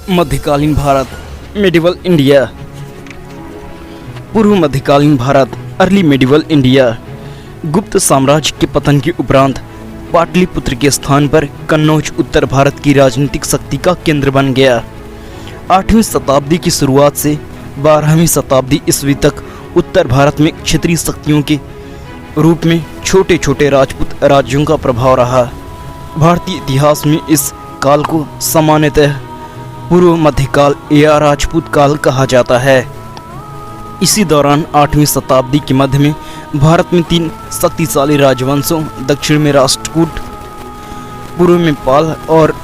मध्यकालीन Bharat, medieval India. पूर्व मध्यकालीन भारत, अर्ली मेडिवल इंडिया। गुप्त साम्राज्य के पतन के उपरांत पाटलिपुत्र के स्थान पर कन्नौज उत्तर भारत की राजनीतिक शक्ति का केंद्र बन गया। 8वीं शताब्दी की शुरुआत से 12वीं शताब्दी ईस्वी तक उत्तर भारत में क्षेत्रीय शक्तियों के रूप में छोटे छोटे राजपूत राज्यों का प्रभाव रहा। भारतीय इतिहास में इस काल को सामान्यतः पूर्व मध्यकाल या राजपूत काल कहा जाता है। इसी दौरान 8वीं शताब्दी के मध्य में भारत में 3 शक्तिशाली राजवंशों, दक्षिण में राष्ट्रकूट, पूर्व में पाल और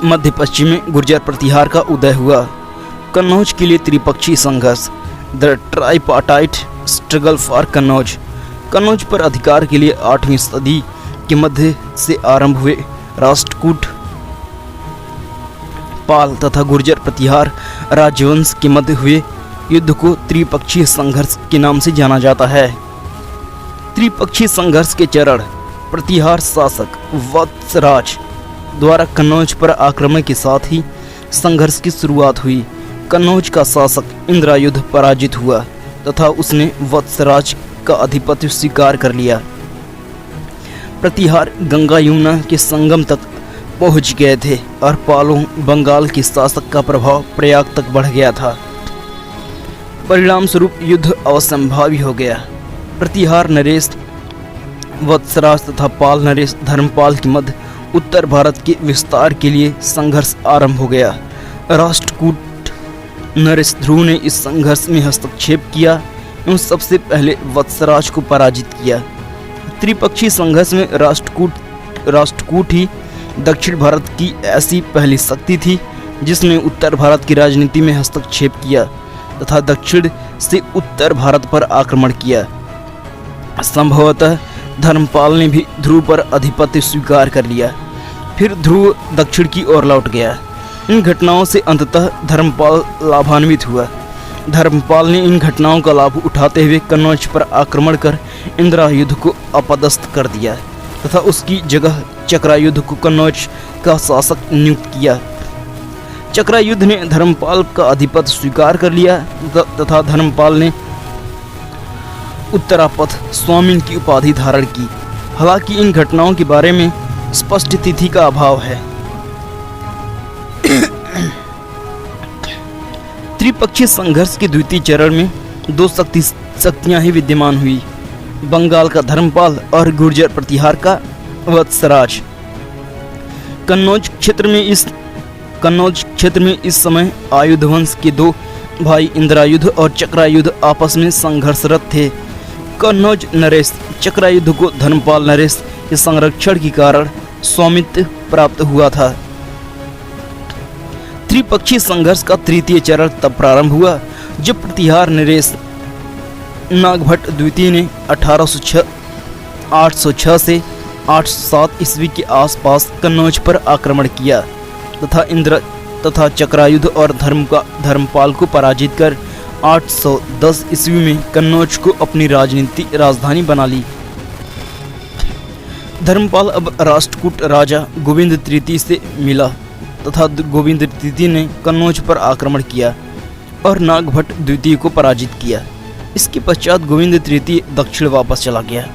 मध्य पश्चिम में गुर्जर प्रतिहार का उदय हुआ। कन्नौज के लिए त्रिपक्षीय संघर्ष, the tripartite struggle for Kannauj. Kannauj पर अधिकार के लिए 8वीं सदी के मध्य से आरंभ हुए राष्ट्रकूट, पाल तथा गुर्जर प्रतिहार राजवंश के मध्य हुए युद्ध को त्रिपक्षीय संघर्ष के नाम से जाना जाता है। त्रिपक्षीय संघर्ष के चरण: प्रतिहार शासक वत्सराज द्वारा कन्नौज पर आक्रमण के साथ ही संघर्ष की शुरुआत हुई। कन्नौज का शासक इंद्रायुध पराजित हुआ तथा उसने वत्सराज का आधिपत्य स्वीकार कर लिया। प्रतिहार गंगा यमुना के संगम तक पहुंच गए थे और पालों बंगाल के शासक का प्रभाव प्रयाग तक बढ़ गया था। परिणाम स्वरूप युद्ध असंभावी हो गया। प्रतिहार नरेश वत्सराज तथा पाल नरेश धर्मपाल के मध्य उत्तर भारत के विस्तार के लिए संघर्ष आरंभ हो गया। राष्ट्रकूट नरेश ध्रुव ने इस संघर्ष में हस्तक्षेप किया एवं सबसे पहले वत्सराज को पराजित किया। त्रिपक्षीय संघर्ष में राष्ट्रकूट ही दक्षिण भारत की ऐसी पहली शक्ति थी जिसने उत्तर भारत की राजनीति में हस्तक्षेप किया तथा दक्षिण से उत्तर भारत पर आक्रमण किया। संभवतः धर्मपाल ने भी ध्रुव पर आधिपत्य स्वीकार कर लिया। फिर ध्रुव दक्षिण की ओर लौट गया। इन घटनाओं से अंततः धर्मपाल लाभान्वित हुआ। धर्मपाल ने इन घटनाओं का लाभ उठाते हुए कन्नौज पर आक्रमण कर इंद्रायुध को अपदस्थ कर दिया तथा उसकी जगह चक्रायुध को कन्नौज का शासक नियुक्त किया। चक्रायुध ने धर्मपाल का आधिपत्य स्वीकार कर लिया तथा धर्मपाल ने उत्तरापथ स्वामी की उपाधि धारण की। हालांकि इन घटनाओं के बारे में स्पष्ट तिथि का अभाव है। त्रिपक्षीय संघर्ष के द्वितीय चरण में 2 शक्तियां ही विद्यमान हुई, बंगाल का धर्मपाल और गुर्जर प्रतिहार का वत्सराज। कन्नौज क्षेत्र में इस समय आयुध वंश के 2 भाई इंद्रायुध और चक्रायुध आपस में संघर्षरत थे। कन्नौज नरेश चक्रायुध को धर्मपाल नरेश के संरक्षण के कारण स्वामित्व प्राप्त हुआ था। त्रिपक्षीय संघर्ष का तृतीय चरण तब प्रारंभ हुआ जब प्रतिहार नरेश नागभट्ट द्वितीय ने 806 से 807 ईस्वी के आसपास कन्नौज पर आक्रमण किया तथा चक्रायुध और धर्मपाल को पराजित कर 810 ईस्वी में कन्नौज को अपनी राजधानी बना ली। धर्मपाल अब राष्ट्रकूट राजा गोविंद तृतीय से मिला तथा गोविंद तृतीय ने कन्नौज पर आक्रमण किया और नागभट्ट द्वितीय को पराजित किया। इसके पश्चात गोविंद तृतीय दक्षिण वापस चला गया।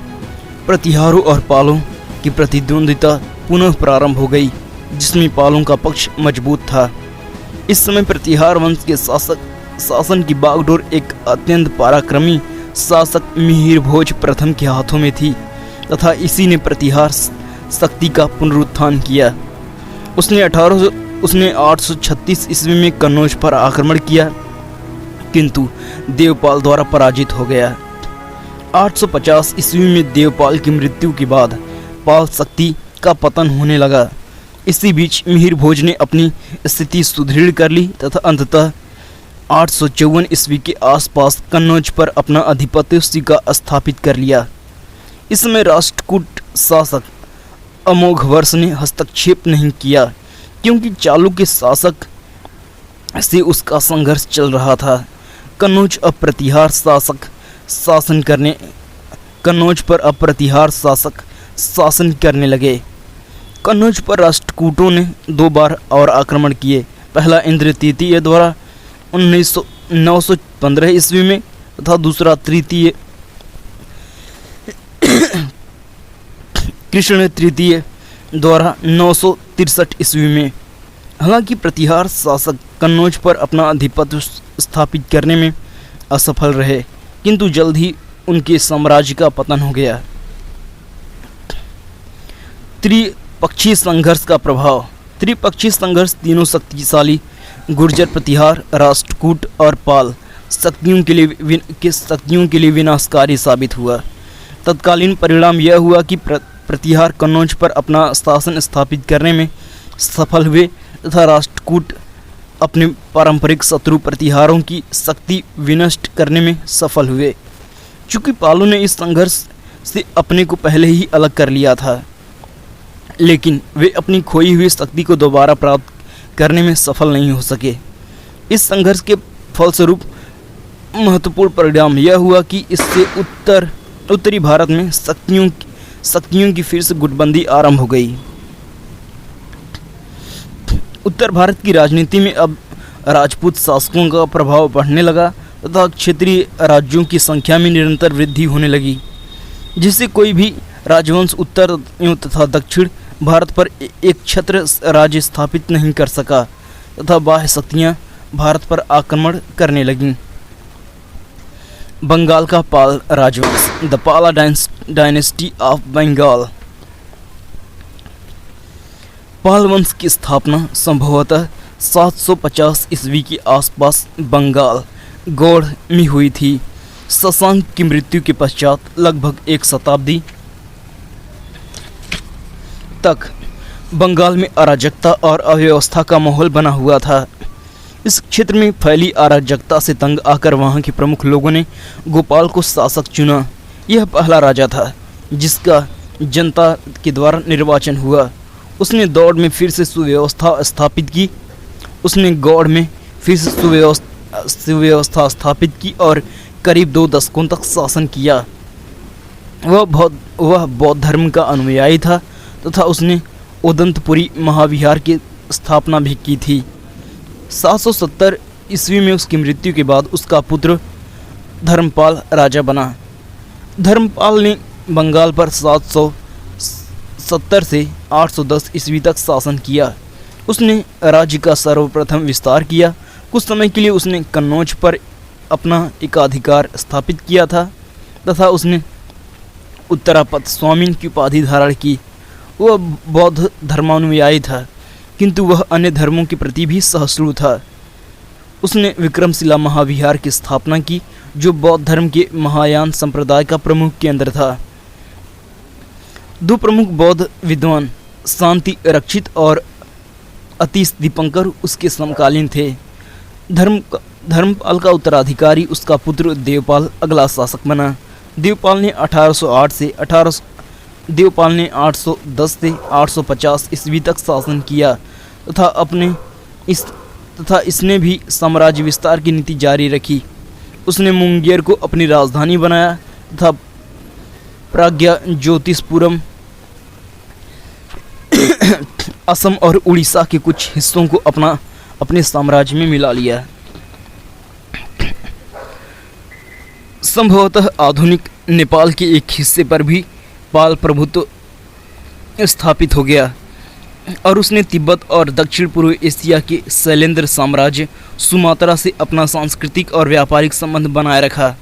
प्रतिहारों और पालों की प्रतिद्वंद्विता पुनः प्रारंभ हो गई, जिसमें पालों का पक्ष मजबूत था। इस समय प्रतिहार वंश के शासन की बागडोर एक अत्यंत पराक्रमी शासक मिहिर भोज प्रथम के हाथों में थी तथा इसी ने प्रतिहार शक्ति का पुनरुत्थान किया। उसने 836 ईस्वी में कन्नौज पर आक्रमण किया किंतु देवपाल द्वारा पराजित हो गया। 850 ईस्वी में देवपाल की मृत्यु के बाद पाल शक्ति का पतन होने लगा। इसी बीच मिहिर भोज ने अपनी स्थिति सुदृढ़ कर ली तथा अंततः 854 ईस्वी के आसपास कन्नौज पर अपना आधिपत्य स्थापित कर लिया। इस समय राष्ट्रकूट शासक अमोघवर्ष ने हस्तक्षेप नहीं किया क्योंकि चालुक्य शासक से उसका संघर्ष चल रहा था। कन्नौज पर अप्रतिहार शासन करने लगे। कन्नौज पर राष्ट्रकूटों ने 2 बार और आक्रमण किए पहला इंद्र तृतीय द्वारा 915 ईस्वी में तथा दूसरा तृतीय कृष्ण तृतीय द्वारा 963 ईस्वी में। हालांकि प्रतिहार शासक कन्नौज पर अपना आधिपत्य स्थापित करने में असफल रहे, किंतु जल्द ही उनके साम्राज्य का पतन हो गया। त्रिपक्षीय संघर्ष का प्रभाव। त्रिपक्षीय संघर्ष तीनों शक्तिशाली गुर्जर प्रतिहार, राष्ट्रकूट और पाल शक्तियों के लिए विनाशकारी साबित हुआ। तत्कालीन परिणाम यह हुआ कि प्रतिहार कन्नौज पर अपना शासन स्थापित करने में सफल हुए तथा राष्ट्रकूट अपने पारंपरिक शत्रु प्रतिहारों की शक्ति विनष्ट करने में सफल हुए। चूँकि पालों ने इस संघर्ष से अपने को पहले ही अलग कर लिया था, लेकिन वे अपनी खोई हुई शक्ति को दोबारा प्राप्त करने में सफल नहीं हो सके। इस संघर्ष के फलस्वरूप महत्वपूर्ण परिणाम यह हुआ कि इससे उत्तरी भारत में शक्तियों की फिर से गुटबंदी आरंभ हो गई। उत्तर भारत की राजनीति में अब राजपूत शासकों का प्रभाव बढ़ने लगा तथा क्षेत्रीय राज्यों की संख्या में निरंतर वृद्धि होने लगी, जिससे कोई भी राजवंश उत्तर तथा दक्षिण भारत पर एक छत्र राज्य स्थापित नहीं कर सका तथा बाह्य शक्तियां भारत पर आक्रमण करने लगीं। बंगाल का पाल राजवंश, द पाला डायनेस्टी ऑफ बंगाल। पाल वंश की स्थापना संभवतः 750 ईस्वी के आसपास बंगाल गौड़ में हुई थी। शशांक की मृत्यु के पश्चात लगभग एक शताब्दी तक बंगाल में अराजकता और अव्यवस्था का माहौल बना हुआ था। इस क्षेत्र में फैली अराजकता से तंग आकर वहां के प्रमुख लोगों ने गोपाल को शासक चुना। यह पहला राजा था जिसका जनता के द्वारा निर्वाचन हुआ। उसने दौड़ में फिर से सुव्यवस्था स्थापित की। सुव्यवस्था स्थापित की और करीब 2 दशकों तक शासन किया। वह बौद्ध धर्म का अनुयायी था तथा उसने उदंतपुरी महाविहार की स्थापना भी की थी। 770 ईस्वी में उसकी मृत्यु के बाद उसका पुत्र धर्मपाल राजा बना। धर्मपाल ने बंगाल पर 770 से 810 ईस्वी तक शासन किया। उसने राज्य का सर्वप्रथम विस्तार किया। कुछ समय के लिए उसने कन्नौज पर अपना एकाधिकार स्थापित किया था तथा उसने उत्तरापद स्वामी की उपाधि धारण की। वह बौद्ध धर्मानुयायी था, किंतु वह अन्य धर्मों के प्रति भी सहिष्णु था। उसने विक्रमशिला महाविहार की स्थापना की, जो बौद्ध धर्म के महायान संप्रदाय का प्रमुख केंद्र था। 2 प्रमुख बौद्ध विद्वान शांति रक्षित और अतीश दीपंकर उसके समकालीन थे। धर्मपाल का उत्तराधिकारी उसका पुत्र देवपाल अगला शासक बना। देवपाल ने 810 से 850 ईस्वी तक शासन किया तथा इसने भी साम्राज्य विस्तार की नीति जारी रखी। उसने मुंगेर को अपनी राजधानी बनाया तथा प्राज्ञा ज्योतिषपुरम असम और उड़ीसा के कुछ हिस्सों को अपने साम्राज्य में मिला लिया। संभवतः आधुनिक नेपाल के एक हिस्से पर भी पाल प्रभुत्व स्थापित हो गया और उसने तिब्बत और दक्षिण पूर्व एशिया के शैलेंद्र साम्राज्य सुमात्रा से अपना सांस्कृतिक और व्यापारिक संबंध बनाए रखा।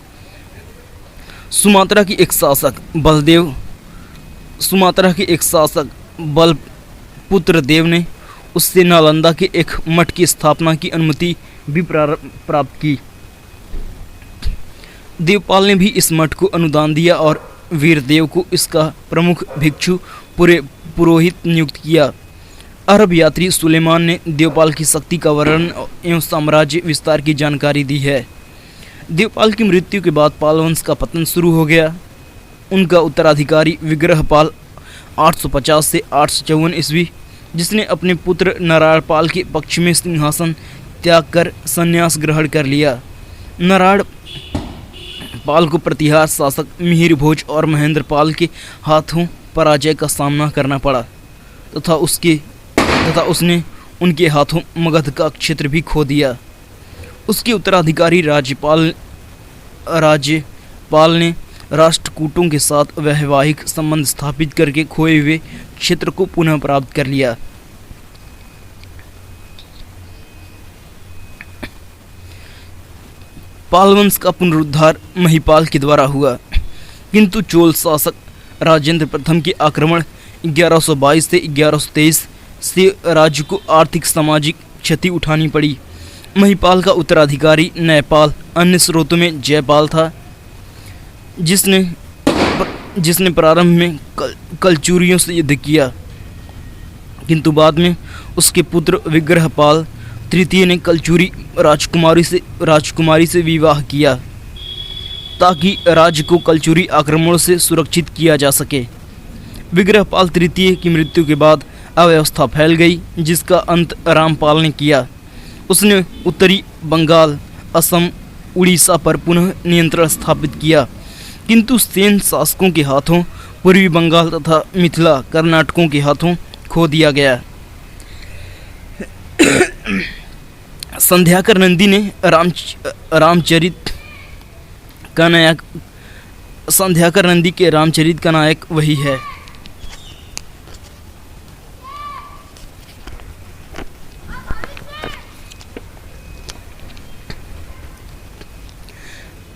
सुमात्रा के एक शासक बलपुत्र देव ने उससे नालंदा के एक मठ की स्थापना की अनुमति भी प्राप्त की। देवपाल ने भी इस मठ को अनुदान दिया और वीरदेव को इसका प्रमुख भिक्षु पुरोहित नियुक्त किया। अरब यात्री सुलेमान ने देवपाल की शक्ति का वर्णन एवं साम्राज्य विस्तार की जानकारी दी है। देवपाल की मृत्यु के बाद पाल वंश का पतन शुरू हो गया। उनका उत्तराधिकारी विग्रहपाल 850 से 854 ईस्वी, जिसने अपने पुत्र नारायणपाल के पक्ष में सिंहासन त्याग कर संन्यास ग्रहण कर लिया। नारायणपाल को प्रतिहार शासक मिहिर भोज और महेंद्रपाल के हाथों पराजय का सामना करना पड़ा तथा उसने उनके हाथों मगध का क्षेत्र भी खो दिया। उसके उत्तराधिकारी राज्यपाल ने राष्ट्रकूटों के साथ वैवाहिक संबंध स्थापित करके खोए हुए क्षेत्र को पुनः प्राप्त कर लिया। पाल वंश का पुनरुद्धार महिपाल के द्वारा हुआ, किंतु चोल शासक राजेंद्र प्रथम के आक्रमण 1122 से 1123 से राज्य को आर्थिक सामाजिक क्षति उठानी पड़ी। महिपाल का उत्तराधिकारी न्यायपाल अन्य स्रोतों में जयपाल था, जिसने प्रारंभ में कलचुरियों से युद्ध किया, किंतु बाद में उसके पुत्र विग्रहपाल तृतीय ने कलचुरी राजकुमारी से विवाह किया ताकि राज्य को कलचुरी आक्रमणों से सुरक्षित किया जा सके। विग्रहपाल तृतीय की मृत्यु के बाद अव्यवस्था फैल गई, जिसका अंत रामपाल ने किया। उसने उत्तरी बंगाल, असम, उड़ीसा पर पुनः नियंत्रण स्थापित किया, किंतु सेन शासकों के हाथों पूर्वी बंगाल तथा मिथिला कर्नाटकों के हाथों खो दिया गया। संध्याकर नंदी ने रामचरित के रामचरित का नायक वही है।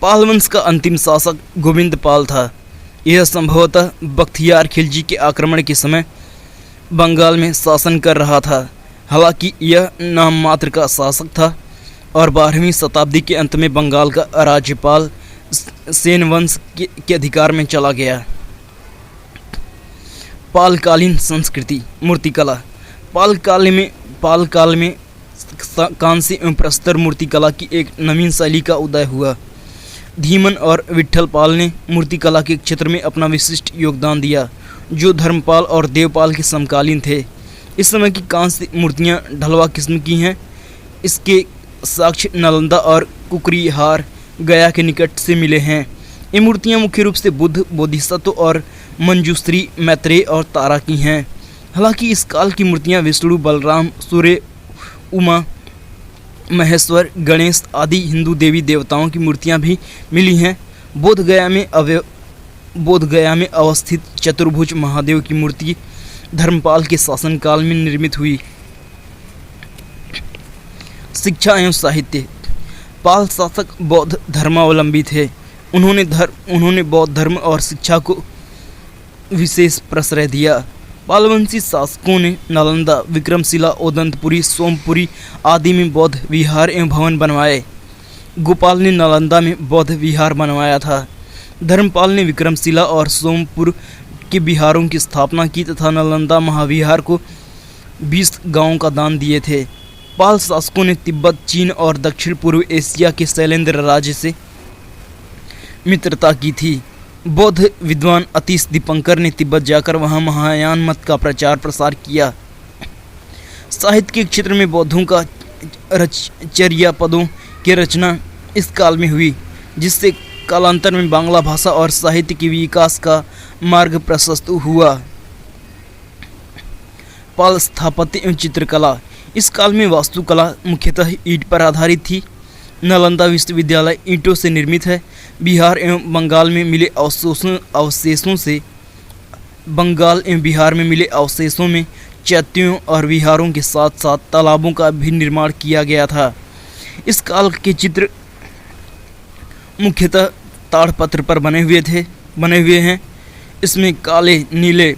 पाल वंश का अंतिम शासक गोविंद पाल था। यह संभवतः बख्तियार खिलजी के आक्रमण के समय बंगाल में शासन कर रहा था। हालांकि यह नाम मात्र का शासक था और 12वीं शताब्दी के अंत में बंगाल का राज्यपाल सेन वंश के अधिकार में चला गया। पालकालीन संस्कृति मूर्तिकला। पाल काल में कांस्य एवं प्रस्तर मूर्तिकला की एक नवीन शैली का उदय हुआ। धीमन और विट्ठल पाल ने मूर्तिकला के क्षेत्र में अपना विशिष्ट योगदान दिया, जो धर्मपाल और देवपाल के समकालीन थे। इस समय की कांस्य मूर्तियाँ ढलवा किस्म की हैं। इसके साक्ष्य नालंदा और कुकरीहार गया के निकट से मिले हैं। ये मूर्तियाँ मुख्य रूप से बुद्ध, बोधिसत्व और मंजूश्री, मैत्रेय और तारा की हैं। हालांकि इस काल की मूर्तियाँ विष्णु, बलराम, सूर्य, उमा, महेश्वर, गणेश आदि हिंदू देवी देवताओं की मूर्तियाँ भी मिली हैं। बोधगया में अवस्थित चतुर्भुज महादेव की मूर्ति धर्मपाल के शासनकाल में निर्मित हुई। शिक्षा एवं साहित्य। पाल शासक बौद्ध धर्मावलंबी थे। उन्होंने बौद्ध धर्म और शिक्षा को विशेष प्रश्रय दिया। पालवंशी शासकों ने नालंदा, विक्रमशिला, ओदंतपुरी, सोमपुरी आदि में बौद्ध विहार एवं भवन बनवाए। गोपाल ने नालंदा में बौद्ध विहार बनवाया था। धर्मपाल ने विक्रमशिला और सोमपुर के विहारों की स्थापना की तथा नालंदा महाविहार को 20 गांवों का दान दिए थे। पाल शासकों ने तिब्बत, चीन और दक्षिण पूर्व एशिया के शैलेंद्र राज्य से मित्रता की थी। बौद्ध विद्वान अतीश दीपंकर ने तिब्बत जाकर वहां महायान मत का प्रचार प्रसार किया। साहित्य के क्षेत्र में बौद्धों का चर्या पदों की रचना इस काल में हुई, जिससे कालांतर में बांग्ला भाषा और साहित्य के विकास का मार्ग प्रशस्त हुआ। पाल स्थापत्य एवं चित्रकला। इस काल में वास्तुकला मुख्यतः ईंट पर आधारित थी। नालंदा विश्वविद्यालय ईंटों से निर्मित है। बिहार एवं बंगाल में मिले अवशेषों में चैत्यों और विहारों के साथ साथ तालाबों का भी निर्माण किया गया था। इस काल के चित्र मुख्यतः ताड़पत्र पर बने हुए हैं। इसमें काले, नीले,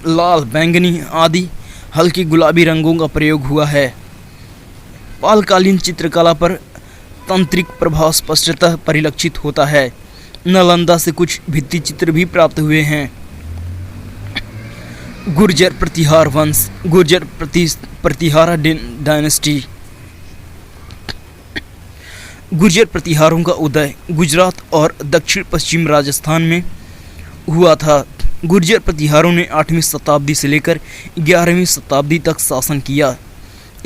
लाल, बैंगनी आदि हल्के गुलाबी रंगों का प्रयोग हुआ है। पालकालीन चित्रकला पर तांत्रिक प्रभाव स्पष्टतः परिलक्षित होता है। नालंदा से कुछ भित्ति चित्र भी प्राप्त हुए हैं। गुर्जर प्रतिहार वंश, गुर्जर प्रतिहारा डायनेस्टी। गुर्जर प्रतिहारों का उदय गुजरात और दक्षिण पश्चिम राजस्थान में हुआ था। गुर्जर प्रतिहारों ने 8वीं शताब्दी से लेकर 11वीं शताब्दी तक शासन किया।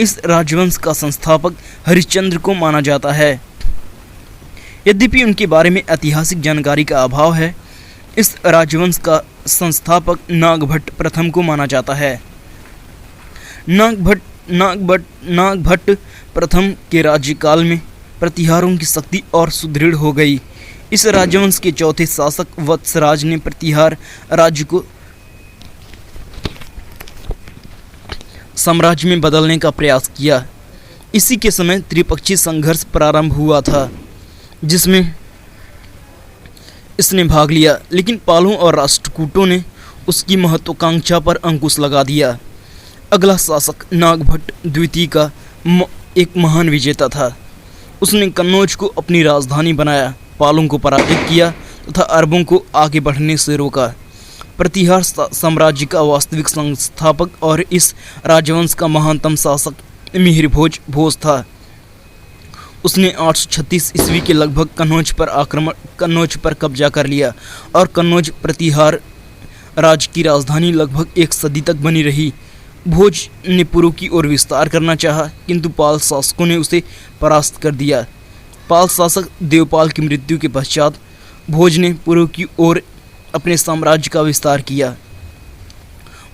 इस राजवंश का संस्थापक हरिश्चंद्र को माना जाता है। यद्यपि उनके बारे में ऐतिहासिक जानकारी का अभाव है। इस राजवंश का संस्थापक नागभट्ट प्रथम को माना जाता है। नागभट्ट नागभट्ट प्रथम के राज्यकाल में प्रतिहारों की शक्ति और सुदृढ़ हो गई। इस राजवंश के चौथे शासक वत्सराज ने प्रतिहार राज्य को साम्राज्य में बदलने का प्रयास किया। इसी के समय त्रिपक्षीय संघर्ष प्रारंभ हुआ था जिसमें इसने भाग लिया, लेकिन पालों और राष्ट्रकूटों ने उसकी महत्वाकांक्षा पर अंकुश लगा दिया। अगला शासक नागभट्ट द्वितीय का एक महान विजेता था। उसने कन्नौज को अपनी राजधानी बनाया, पालों को पराजित किया तथा अरबों को आगे बढ़ने से रोका। प्रतिहार साम्राज्य का वास्तविक संस्थापक और इस राजवंश का महानतम शासक मिहिर भोज था। उसने 836 ईस्वी के लगभग कन्नौज पर कब्जा कर लिया और कन्नौज प्रतिहार राज्य की राजधानी लगभग एक सदी तक बनी रही। भोज ने पूर्व की ओर विस्तार करना चाहा, किंतु पाल शासकों ने उसे परास्त कर दिया। पाल शासक देवपाल की मृत्यु के पश्चात भोज ने पूर्व की ओर अपने साम्राज्य का विस्तार किया।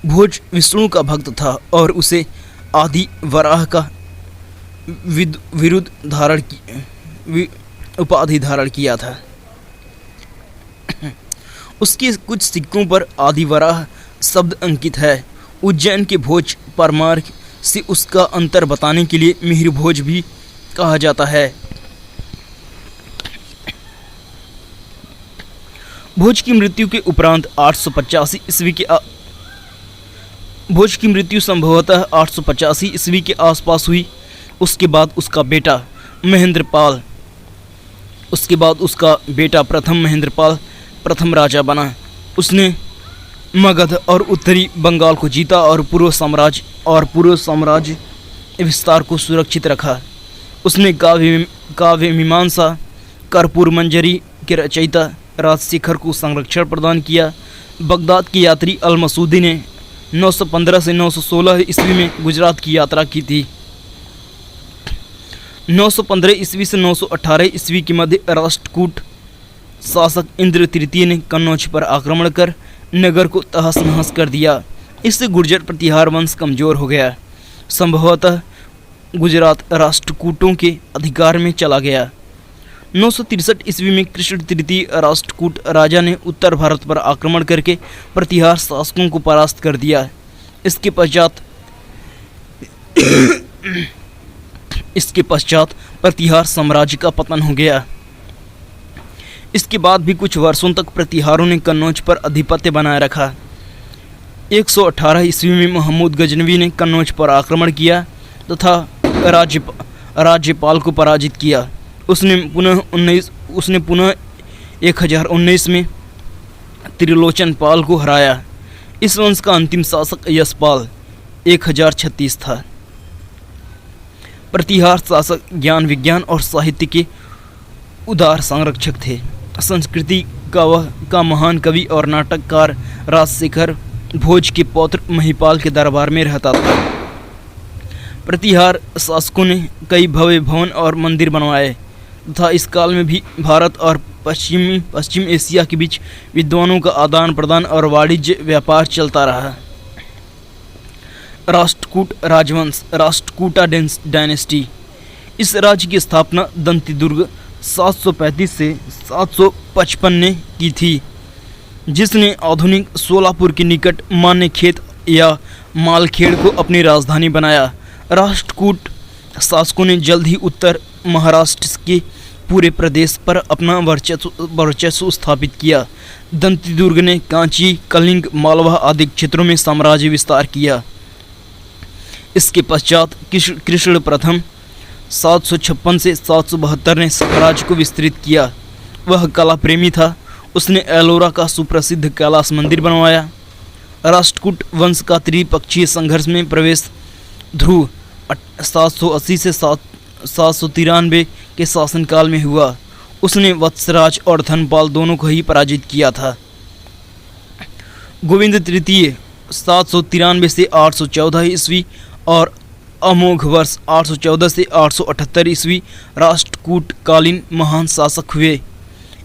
भोज विष्णु का भक्त था और उसे आदि वराह का उपाधि धारण किया था। उसके कुछ सिक्कों पर आदि वराह शब्द अंकित है। उज्जैन के भोज परमार्थ से उसका अंतर बताने के लिए मिहिर भोज भी कहा जाता है। भोज की मृत्यु के उपरांत 885 ईस्वी के भोज की मृत्यु संभवतः 885 ईस्वी के आसपास हुई। उसके बाद उसका बेटा प्रथम महेंद्रपाल प्रथम राजा बना। उसने मगध और उत्तरी बंगाल को जीता और पूर्व साम्राज्य विस्तार को सुरक्षित रखा। उसने काव्य मीमांसा कर्पूर मंजरी के रचयिता राजशेखर को संरक्षण प्रदान किया। बगदाद के यात्री अल मसूदी ने 915 से 916 ईस्वी में गुजरात की यात्रा की थी। 915 ईस्वी से 918 ईस्वी के मध्य राष्ट्रकूट शासक इंद्र तृतीय ने कन्नौज पर आक्रमण कर नगर को तहस नहस कर दिया। इससे गुर्जर प्रतिहार वंश कमजोर हो गया। संभवतः गुजरात राष्ट्रकूटों के अधिकार में चला गया। 963 ईस्वी में कृष्ण तृतीय राष्ट्रकूट राजा ने उत्तर भारत पर आक्रमण करके प्रतिहार शासकों को परास्त कर दिया। इसके पश्चात प्रतिहार साम्राज्य का पतन हो गया। इसके बाद भी कुछ वर्षों तक प्रतिहारों ने कन्नौज पर आधिपत्य बनाए रखा। 118 ईस्वी में महमूद गजनवी ने कन्नौज पर आक्रमण किया तथा राज्यपाल को पराजित किया। उसने पुनः 1019 में त्रिलोचन पाल को हराया। इस वंश का अंतिम शासक यशपाल 1036 था। प्रतिहार शासक ज्ञान विज्ञान और साहित्य के उदार संरक्षक थे। संस्कृति का महान कवि और नाटककार राजशेखर भोज के पौत्र महिपाल के दरबार में रहता था। प्रतिहार शासकों ने कई भव्य भवन और मंदिर बनवाए तथा इस काल में भी भारत और पश्चिम एशिया के बीच विद्वानों का आदान प्रदान और वाणिज्य व्यापार चलता रहा। राष्ट्रकूट राजवंश राष्ट्रकूटा डायनेस्टी। इस राज्य की स्थापना दंतिदुर्ग 735 से 755 ने की थी, जिसने आधुनिक सोलापुर के निकट मान्यखेत या मालखेड़ को अपनी राजधानी बनाया। राष्ट्रकूट शासकों ने जल्द ही उत्तर महाराष्ट्र के पूरे प्रदेश पर अपना वर्चस्व स्थापित किया। दंतिदुर्ग ने कांची, कलिंग, मालवा आदि क्षेत्रों में साम्राज्य विस्तार किया। इसके पश्चात कृष्ण प्रथम 756 से 772 ने साम्राज्य को विस्तृत किया। वह कला प्रेमी था। उसने एलोरा का सुप्रसिद्ध कैलाश मंदिर बनवाया। राष्ट्रकूट वंश का त्रिपक्षीय संघर्ष में प्रवेश ध्रुव 780 से 793 के शासनकाल में हुआ। उसने वत्सराज और धनपाल दोनों को ही पराजित किया था। गोविंद तृतीय 793 से 814 ईस्वी और अमोघ वर्ष 814 से 878 ईस्वी राष्ट्रकूट कालीन महान शासक हुए।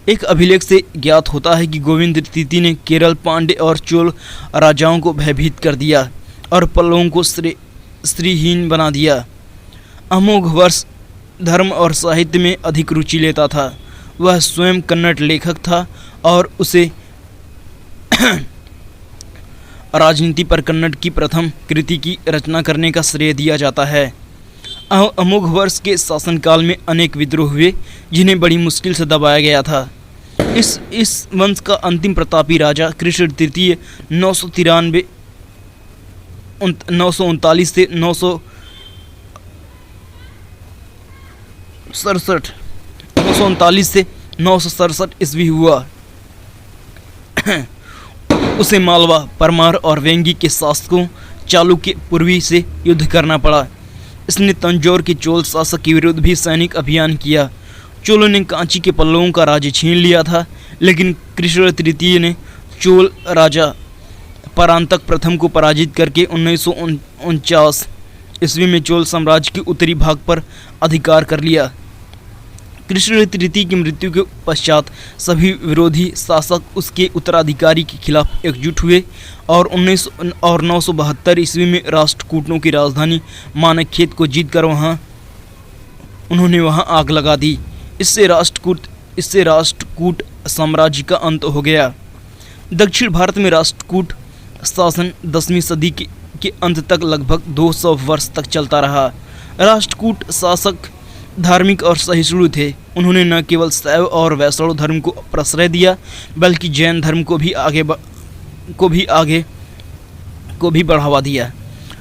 एक अभिलेख से ज्ञात होता है कि गोविंद तृतीय ने केरल, पांड्य और चोल राजाओं को भयभीत कर दिया और पल्लवों को स्त्रीहीन बना दिया। अमोघ वर्ष धर्म और साहित्य में अधिक रुचि लेता था। वह स्वयं कन्नड़ लेखक था और उसे राजनीति पर कन्नड़ की प्रथम कृति की रचना करने का श्रेय दिया जाता है। अमोघ वर्ष के शासनकाल में अनेक विद्रोह हुए जिन्हें बड़ी मुश्किल से दबाया गया था। इस वंश का अंतिम प्रतापी राजा कृष्ण तृतीय 939 से 937 ईस्वी हुआ। उसे मालवा, परमार और वेंगी के शासकों चालुक्य पूर्वी से युद्ध करना पड़ा। इसने तंजौर के चोल शासक के विरुद्ध भी सैनिक अभियान किया। चोलों ने कांची के पल्लवों का राज्य छीन लिया था, लेकिन कृष्ण तृतीय ने चोल राजा परांतक प्रथम को पराजित करके 1949 ईस्वी में चोल साम्राज्य के उत्तरी भाग पर अधिकार कर लिया। कृष्ण तृतीय की मृत्यु के पश्चात सभी विरोधी शासक उसके उत्तराधिकारी के खिलाफ एकजुट हुए और 972 ईस्वी में राष्ट्रकूटों की राजधानी मानकखेत को जीतकर उन्होंने वहां आग लगा दी। इससे राष्ट्रकूट साम्राज्य का अंत हो गया। दक्षिण भारत में राष्ट्रकूट शासन 10वीं सदी के अंत तक लगभग 200 वर्ष तक चलता रहा। राष्ट्रकूट शासक धार्मिक और सहिष्णु थे। उन्होंने न केवल शैव और वैष्णव धर्म को प्रश्रय दिया, बल्कि जैन धर्म को भी बढ़ावा दिया।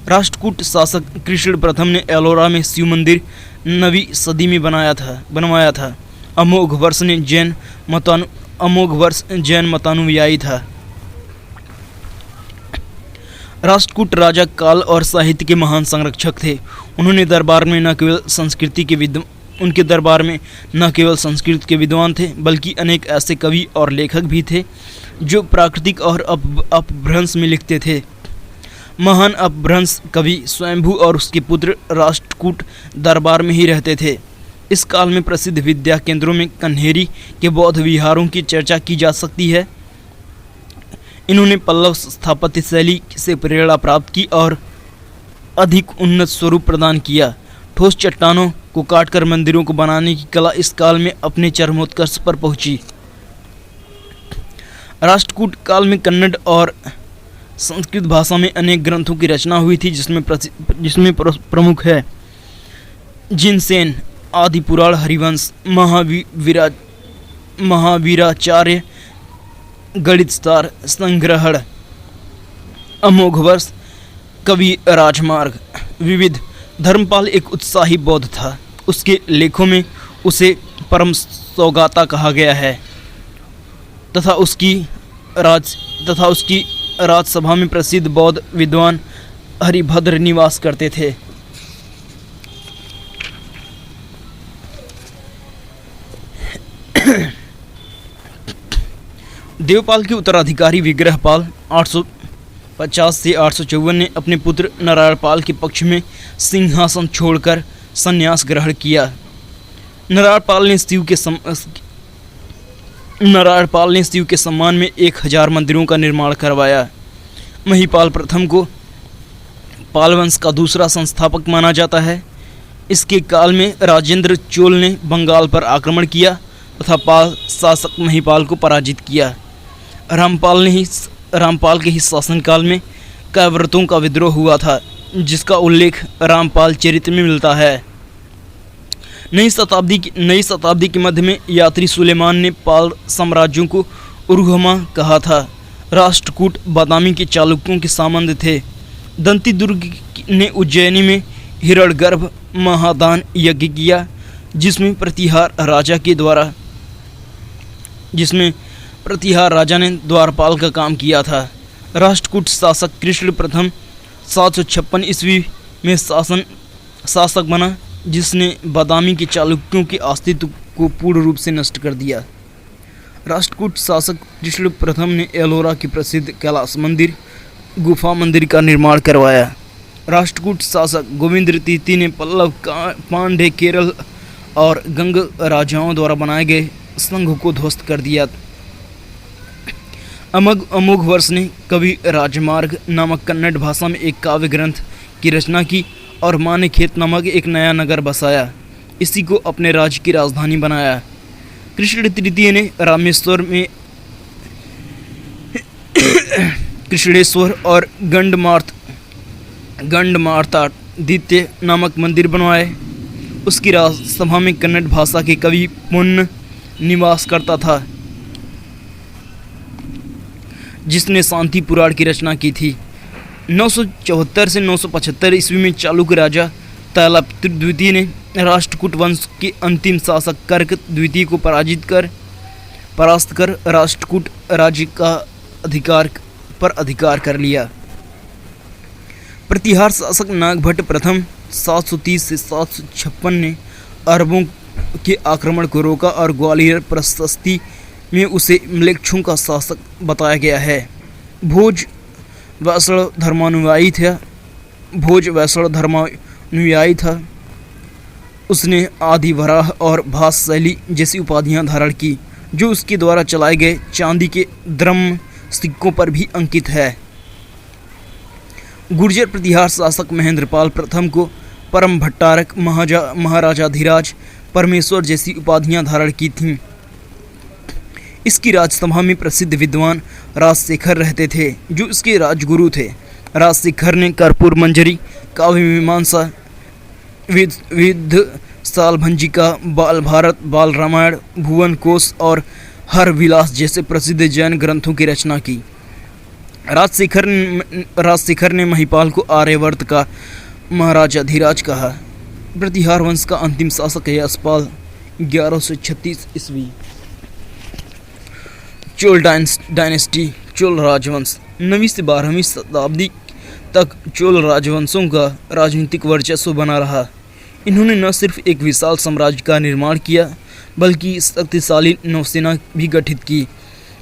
राष्ट्रकूट शासक कृष्ण प्रथम ने एलोरा में शिव मंदिर 9वीं सदी में बनवाया था। अमोघ वर्ष जैन मतानुयायी था। राष्ट्रकूट राजा काल और साहित्य के महान संरक्षक थे। उनके दरबार में न केवल संस्कृत के विद्वान थे, बल्कि अनेक ऐसे कवि और लेखक भी थे जो प्राकृतिक और अपभ्रंश में लिखते थे। महान अपभ्रंश कवि स्वयंभू और उसके पुत्र राष्ट्रकूट दरबार में ही रहते थे। इस काल में प्रसिद्ध विद्या केंद्रों में कन्हेरी के बौद्ध विहारों की चर्चा की जा सकती है। इन्होंने पल्लव स्थापत्य शैली से प्रेरणा प्राप्त की और अधिक उन्नत स्वरूप प्रदान किया। ठोस चट्टानों को काटकर मंदिरों को बनाने की कला इस काल में अपने चरमोत्कर्ष पर पहुंची। राष्ट्रकूट काल में कन्नड़ और संस्कृत भाषा में अनेक ग्रंथों की रचना हुई थी, जिसमें प्रमुख है जिनसेन, आदि पुराण, हरिवंश, महावीराचार्य, गणितसार, संग्रहण, अमोघ वर्ष, कवि राजमार्ग, विविध। धर्मपाल एक उत्साही बौद्ध था। उसके लेखों में उसे परम सौगाता कहा गया है तथा उसकी राजसभा में प्रसिद्ध बौद्ध विद्वान हरिभद्र निवास करते थे। देवपाल के उत्तराधिकारी विग्रहपाल 850 से 854 ने अपने पुत्र नारायणपाल के पक्ष में सिंहासन छोड़कर संन्यास ग्रहण किया। नारायणपाल ने शिव के सम्मान में 1000 मंदिरों का निर्माण करवाया। महिपाल प्रथम को पाल वंश का दूसरा संस्थापक माना जाता है। इसके काल में राजेंद्र चोल ने बंगाल पर आक्रमण किया तथा पाल शासक महिपाल को पराजित किया। रामपाल के ही शासनकाल में कैवर्तों का विद्रोह हुआ था, जिसका उल्लेख रामपाल चरित्र में मिलता है। नई शताब्दी के मध्य में यात्री सुलेमान ने पाल साम्राज्यों को उरुहमा कहा था। राष्ट्रकूट बादामी के चालुक्यों के सामंत थे। दंती दुर्ग ने उज्जैनी में हिरण्यगर्भ महादान यज्ञ किया, जिसमें प्रतिहार राजा ने द्वारपाल का काम किया था। राष्ट्रकूट शासक कृष्ण प्रथम 756 ईस्वी में शासक बना, जिसने बादामी के चालुक्यों के अस्तित्व को पूर्ण रूप से नष्ट कर दिया। राष्ट्रकूट शासक कृष्ण प्रथम ने एलोरा के प्रसिद्ध कैलाश मंदिर गुफा मंदिर का निर्माण करवाया। राष्ट्रकूट शासक गोविंद तृतीय ने पल्लव, पांड्य, केरल और गंग राजाओं द्वारा बनाए गए संघ को ध्वस्त कर दिया। अमोघ वर्ष ने कवि राजमार्ग नामक कन्नड़ भाषा में एक काव्य ग्रंथ की रचना की और मानेखेत नामक एक नया नगर बसाया। इसी को अपने राज्य की राजधानी बनाया। कृष्ण तृतीय ने रामेश्वर में कृष्णेश्वर और गंडमार्तादित्य नामक मंदिर बनवाए। उसकी राजसभा में कन्नड़ भाषा के कवि पुन्न निवास करता था, जिसने शांति पुराण की रचना की थी। 974 से 975 ईस्वी में चालुक्य राजा तैलपुत्र द्वितीय ने राष्ट्रकूट वंश के अंतिम शासक कर्क द्वितीय को परास्त कर राष्ट्रकूट राज्य का अधिकार कर लिया। प्रतिहार शासक नागभट्ट प्रथम 730 से 756 ने अरबों के आक्रमण को रोका और ग्वालियर प्रशस्ति में उसे म्लेच्छों का शासक बताया गया है। भोज वैष्णव धर्मानुयायी था। उसने आदि वराह और भास शैली जैसी उपाधियां धारण की, जो उसके द्वारा चलाए गए चांदी के द्रम सिक्कों पर भी अंकित है। गुर्जर प्रतिहार शासक महेंद्रपाल प्रथम को परम भट्टारक, महाराजाधिराज, परमेश्वर जैसी उपाधियां धारण की थीं। इसकी राजसभा में प्रसिद्ध विद्वान राजशेखर रहते थे, जो इसके राजगुरु थे। राजशेखर ने कर्पूर मंजरी, काव्य मीमांसा, विद्ध सालभंजिका, बाल भारत, बाल रामायण, भुवन कोश और हर विलास जैसे प्रसिद्ध जैन ग्रंथों की रचना की। राजशेखर ने महिपाल को आर्यवर्त का महाराजाधिराज कहा। प्रतिहार वंश का अंतिम शासक यशपाल 1136 ईस्वी। चोल डायनेस्टी, चोल राजवंश। 9वीं से 12वीं शताब्दी तक चोल राजवंशों का राजनीतिक वर्चस्व बना रहा। इन्होंने न सिर्फ एक विशाल साम्राज्य का निर्माण किया, बल्कि शक्तिशाली नौसेना भी गठित की,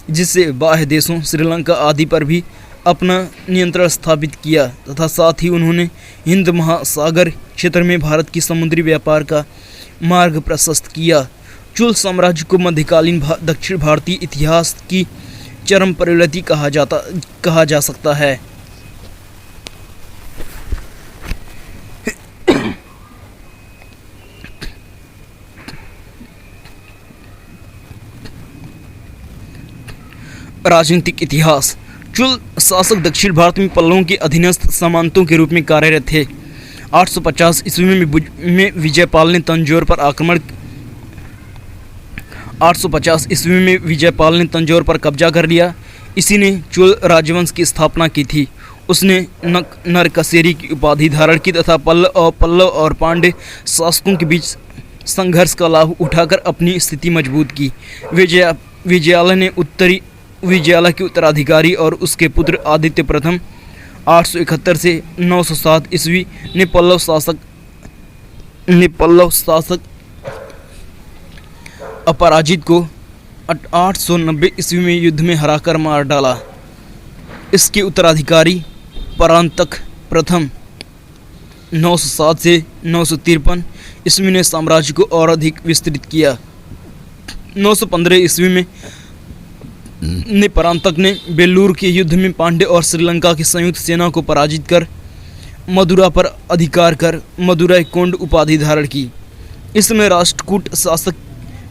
जिससे बाह्य देशों श्रीलंका आदि पर भी अपना नियंत्रण स्थापित किया, तथा साथ ही उन्होंने हिंद महासागर क्षेत्र में भारत की समुद्री व्यापार का मार्ग प्रशस्त किया। चोल साम्राज्य को मध्यकालीन दक्षिण भारतीय इतिहास की चरम परिणति कहा जा सकता है। राजनीतिक इतिहास। चोल शासक दक्षिण भारत में पल्लवों के अधीनस्थ सामंतों के रूप में कार्यरत थे। 850 ईस्वी में विजयपाल ने तंजौर पर कब्जा कर लिया। इसी ने चोल राजवंश की स्थापना की थी। उसने नरकसेरी की उपाधि धारण की तथा पल्लव और पांड्य शासकों के बीच संघर्ष का लाभ उठाकर अपनी स्थिति मजबूत की। विजयालय के उत्तराधिकारी और उसके पुत्र आदित्य प्रथम 871 से 907 ईस्वी ने पल्लव शासक अपराजित को 890 ईस्वी में युद्ध में हराकर मार डाला। इसके उत्तराधिकारी परांतक प्रथम 907 से 953 ईस्वी ने साम्राज्य को और अधिक विस्तृत किया। 915 ईस्वी में परांतक ने बेल्लूर के युद्ध में पांड्य और श्रीलंका की संयुक्त सेना को पराजित कर मदुरा पर अधिकार कर मदुरै कोंड उपाधि धारण की। इस समय राष्ट्रकूट शासक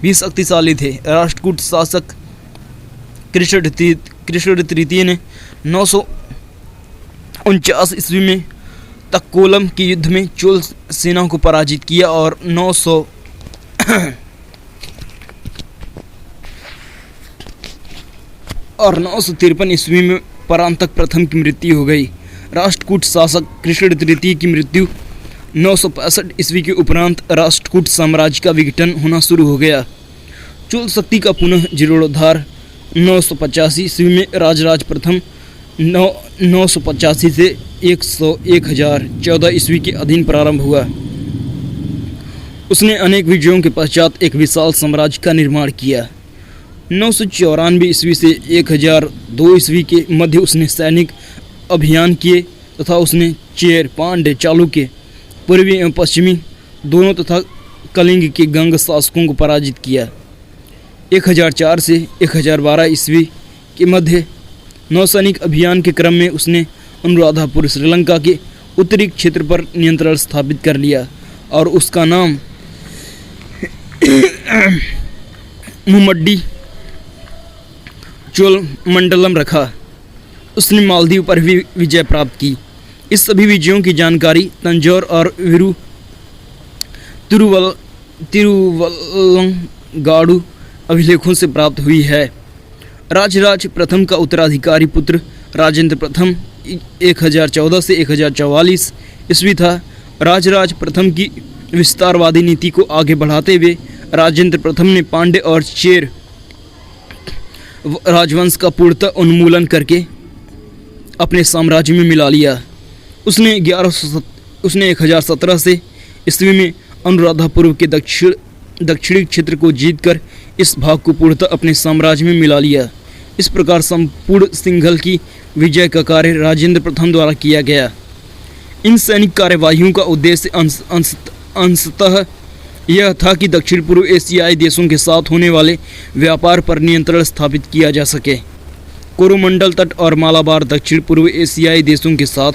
भी शक्तिशाली थे। राष्ट्रकूट शासक कृष्ण तृतीय ने 949 ईस्वी में तक्कोलम के युद्ध में चोल सेना को पराजित किया और 953 ईस्वी में परांतक प्रथम की मृत्यु हो गई। राष्ट्रकूट शासक कृष्ण तृतीय की मृत्यु 965 ईस्वी के उपरांत राष्ट्रकूट साम्राज्य का विघटन होना शुरू हो गया। चोल शक्ति का पुनः जीर्णोद्धार 985 ईस्वी में राजराज प्रथम 985 से 1014 ईस्वी के अधीन प्रारंभ हुआ। उसने अनेक विजयों के पश्चात एक विशाल साम्राज्य का निर्माण किया। 994 ईस्वी से 1002 ईस्वी के मध्य उसने सैनिक अभियान किए तथा उसने चेर, पांड्य, चालुक्य, पूर्वी एवं पश्चिमी दोनों तथा कलिंग के गंग शासकों को पराजित किया। 1004 से 1012 ईस्वी के मध्य नौसैनिक अभियान के क्रम में उसने अनुराधापुर, श्रीलंका के उत्तरी क्षेत्र पर नियंत्रण स्थापित कर लिया और उसका नाम मुमड्डी चोल मंडलम रखा। उसने मालदीव पर भी विजय प्राप्त की। इस सभी विजयों की जानकारी तंजौर और तिरुवल्लंगाडु अभिलेखों से प्राप्त हुई है। राजराज प्रथम का उत्तराधिकारी पुत्र राजेंद्र प्रथम 1014 से 1044 ईस्वी था। राजराज प्रथम की विस्तारवादी नीति को आगे बढ़ाते हुए राजेंद्र प्रथम ने पांड्य और चेर राजवंश का पूर्णतः उन्मूलन करके अपने साम्राज्य में मिला लिया। उसने 1017 से ईस्वी में अनुराधापुर के दक्षिणी क्षेत्र को जीतकर इस भाग को पूर्णतः अपने साम्राज्य में मिला लिया। इस प्रकार संपूर्ण सिंघल की विजय का कार्य राजेंद्र प्रथम द्वारा किया गया। इन सैनिक कार्यवाहियों का उद्देश्य अंशतः यह था कि दक्षिण पूर्व एशियाई देशों के साथ होने वाले व्यापार पर नियंत्रण स्थापित किया जा सके। कोरोमंडल तट और मालाबार दक्षिण पूर्व एशियाई देशों के साथ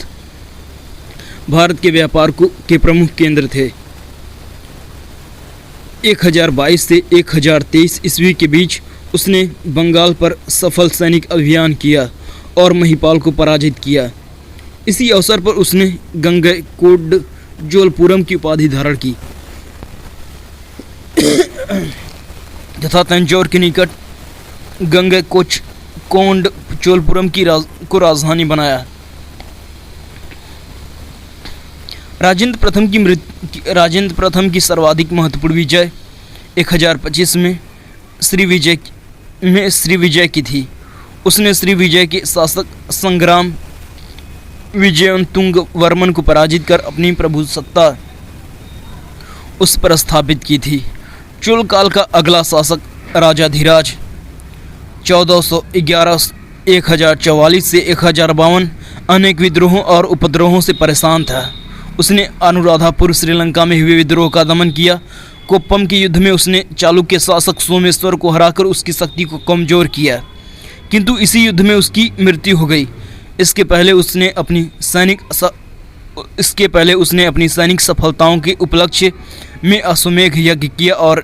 भारत के व्यापार के प्रमुख केंद्र थे। 1022 से 1023 ईस्वी के बीच उसने बंगाल पर सफल सैनिक अभियान किया और महिपाल को पराजित किया। इसी अवसर पर उसने गंगैकोंडचोलपुरम की उपाधि धारण की तथा तंजौर के निकट गंगैकोंडचोलपुरम को राजधानी बनाया। राजेंद्र प्रथम की सर्वाधिक महत्वपूर्ण विजय 1025 में श्री विजय की थी। उसने श्री विजय के शासक संग्राम विजयंतुंग वर्मन को पराजित कर अपनी प्रभुसत्ता उस पर स्थापित की थी। चोल काल का अगला शासक राजाधिराज 1044 से 1052 अनेक विद्रोहों और उपद्रवों से परेशान था। उसने अनुराधापुर श्रीलंका में हुए विद्रोह का दमन किया। कोप्पम के युद्ध में उसने चालुक्य शासक सोमेश्वर को हराकर उसकी शक्ति को कमजोर किया, किंतु इसी युद्ध में उसकी मृत्यु हो गई। इसके पहले उसने अपनी सैनिक सफलताओं के उपलक्ष्य में अश्वमेघ यज्ञ किया और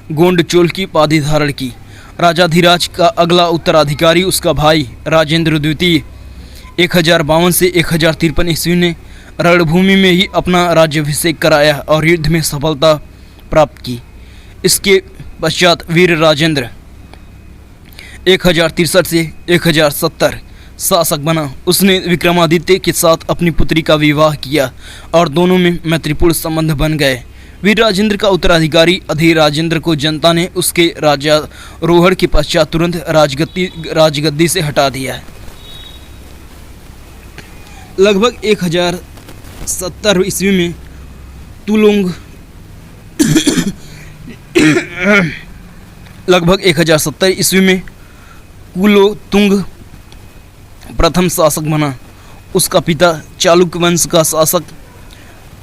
जयगोंडचोल की उपाधि धारण की। राजाधिराज का अगला उत्तराधिकारी उसका भाई राजेंद्र द्वितीय 1052 से 1053 ईस्वी ने रणभूमि में ही अपना राज्याभिषेक कराया और युद्ध में सफलता प्राप्त की। इसके पश्चात वीर राजेंद्र 1063 से 1070 शासक बना। उसने विक्रमादित्य के साथ अपनी पुत्री का विवाह किया और दोनों में मैत्रीपूर्ण संबंध बन गए। वीर राजेंद्र का उत्तराधिकारी अधीर राजेंद्र को जनता ने उसके राज्यारोहण के पश्चात तुरंत राजगद्दी से हटा दिया। लगभग 1070 ईस्वी में कुलोतुंग प्रथम शासक बना। उसका पिता चालुक्य वंश का शासक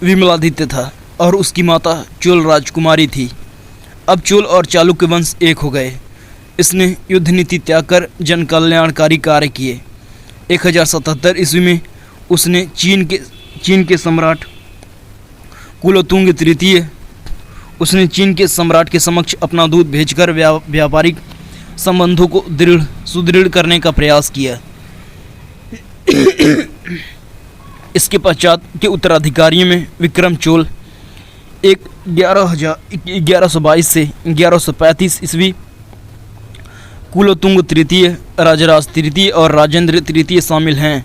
विमलादित्य था और उसकी माता चोल राजकुमारी थी। अब चोल और चालुक्य वंश एक हो गए। इसने युद्ध नीति त्याग कर जन कल्याणकारी कार्य किए। 1077 ईस्वी में उसने चीन के सम्राट कुलोतुंग तृतीय उसने चीन के सम्राट के समक्ष अपना दूत भेजकर व्यापारिक संबंधों को सुदृढ़ करने का प्रयास किया। इसके पश्चात के उत्तराधिकारियों में विक्रम चोल 1122 से 1135 ईस्वी, कुलोतुंग तृतीय, राजराज तृतीय और राजेंद्र तृतीय शामिल हैं।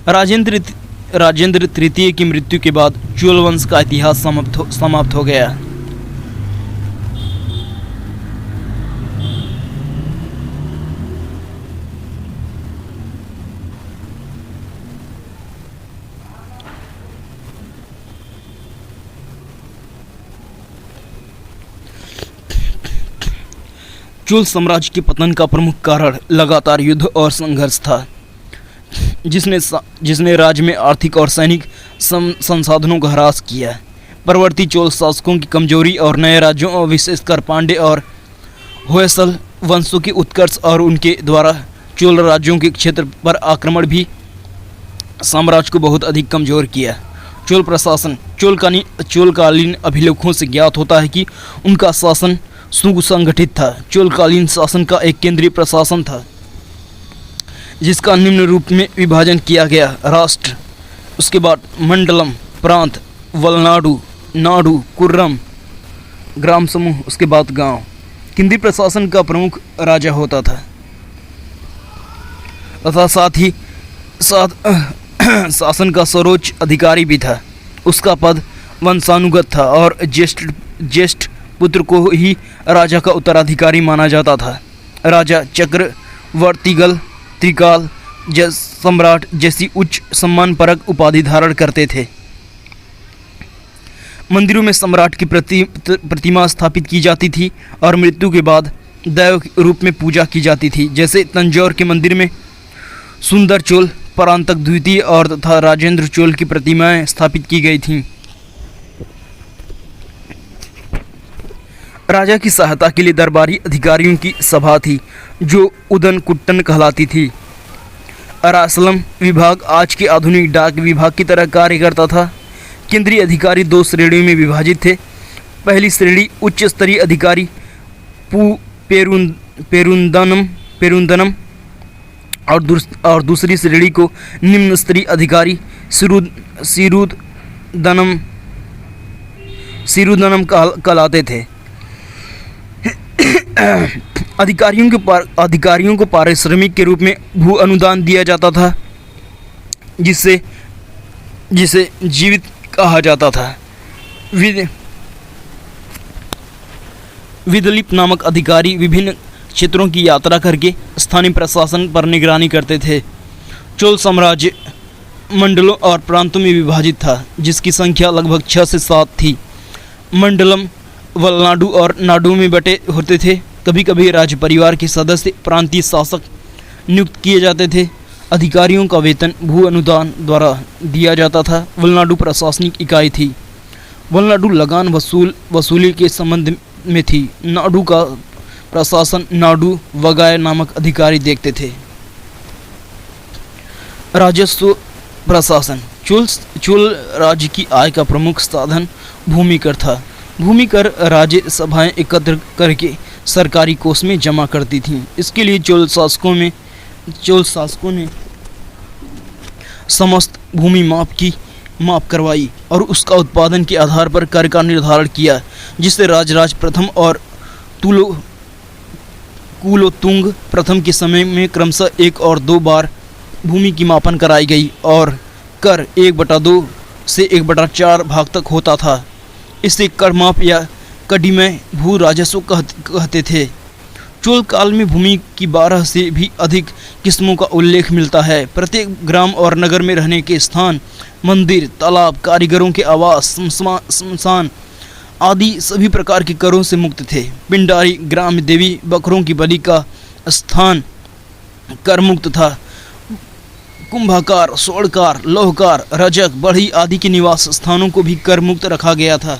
राजेंद्र तृतीय की मृत्यु के बाद चोल वंश का इतिहास समाप्त हो गया। चोल साम्राज्य के पतन का प्रमुख कारण लगातार युद्ध और संघर्ष था, जिसने राज्य में आर्थिक और सैनिक संसाधनों का ह्रास किया। परवर्ती चोल शासकों की कमजोरी और नए राज्यों और विशेषकर पांड्य और होयसल वंशों के उत्कर्ष और उनके द्वारा चोल राज्यों के क्षेत्र पर आक्रमण भी साम्राज्य को बहुत अधिक कमजोर किया। चोल प्रशासन चोलकालीन अभिलेखों से ज्ञात होता है कि उनका शासन सुसंगठित था। चोलकालीन शासन का एक केंद्रीय प्रशासन था जिसका निम्न रूप में विभाजन किया गया: राष्ट्र, उसके बाद मंडलम, प्रांत, वलनाडु, नाडु, कुर्रम, ग्राम समूह, उसके बाद गांव। केंद्रीय प्रशासन का प्रमुख राजा होता था तथा साथ ही शासन का सर्वोच्च अधिकारी भी था। उसका पद वंशानुगत था और ज्येष्ठ पुत्र को ही राजा का उत्तराधिकारी माना जाता था। राजा चक्रवर्तीगल, त्रिकाल, सम्राट जैसी उच्च सम्मानपरक उपाधि धारण करते थे। मंदिरों में सम्राट की प्रतिमा स्थापित की जाती थी और मृत्यु के बाद दैव के रूप में पूजा की जाती थी। जैसे तंजौर के मंदिर में सुंदर चोल, परांतक द्वितीय और तथा राजेंद्र चोल की प्रतिमाएं स्थापित की गई थीं। राजा की सहायता के लिए दरबारी अधिकारियों की सभा थी जो उदन कुट्टन कहलाती थी। अरासलम विभाग आज के आधुनिक डाक विभाग की तरह कार्य करता था। केंद्रीय अधिकारी 2 श्रेणियों में विभाजित थे। पहली श्रेणी उच्च स्तरीय अधिकारी पेरुंदनम और दूसरी श्रेणी को निम्न स्तरीय अधिकारी सिरुदनम कहलाते थे। अधिकारियों को पारिश्रमिक के रूप में भू अनुदान दिया जाता था जिसे जीवित कहा जाता था। विदलिप नामक अधिकारी विभिन्न क्षेत्रों की यात्रा करके स्थानीय प्रशासन पर निगरानी करते थे। चोल साम्राज्य मंडलों और प्रांतों में विभाजित था जिसकी संख्या लगभग 6 से 7 थी। मंडलम वलनाडु और नाडु में बटे होते थे। कभी कभी राज्य परिवार के सदस्य प्रांतीय शासक नियुक्त किए जाते थे। अधिकारियों का वेतन भू अनुदान द्वारा दिया जाता था। वलनाडु प्रशासनिक इकाई थी। वलनाडु लगान वसूली के संबंध में थी। नाडु का प्रशासन नाडु वगाय नामक अधिकारी देखते थे। राजस्व प्रशासन चोल राज्य की आय का प्रमुख साधन भूमि कर था। भूमि कर राज्य सभाएं एकत्र करके सरकारी कोष में जमा करती थीं। इसके लिए चोल शासकों ने समस्त भूमि माप करवाई और उसका उत्पादन के आधार पर कर का निर्धारण किया, जिससे राजराज प्रथम और कुलोत्तुंग प्रथम के समय में क्रमशः 1 और 2 बार भूमि की मापन कराई गई और कर 1/2 से 1/4 भाग तक होता था। इसे करमाप या कडिमय भू राजस्व कहते थे। चोल काल में भूमि की 12 से भी अधिक किस्मों का उल्लेख मिलता है। प्रत्येक ग्राम और नगर में रहने के स्थान, मंदिर, तालाब, कारीगरों के आवास, शमशान आदि सभी प्रकार के करों से मुक्त थे। पिंडारी, ग्राम देवी, बकरों की बलि का स्थान कर मुक्त था। कुंभकार, सोड़कार, लोहकार, रजक, बढ़ई आदि के निवास स्थानों को भी कर मुक्त रखा गया था।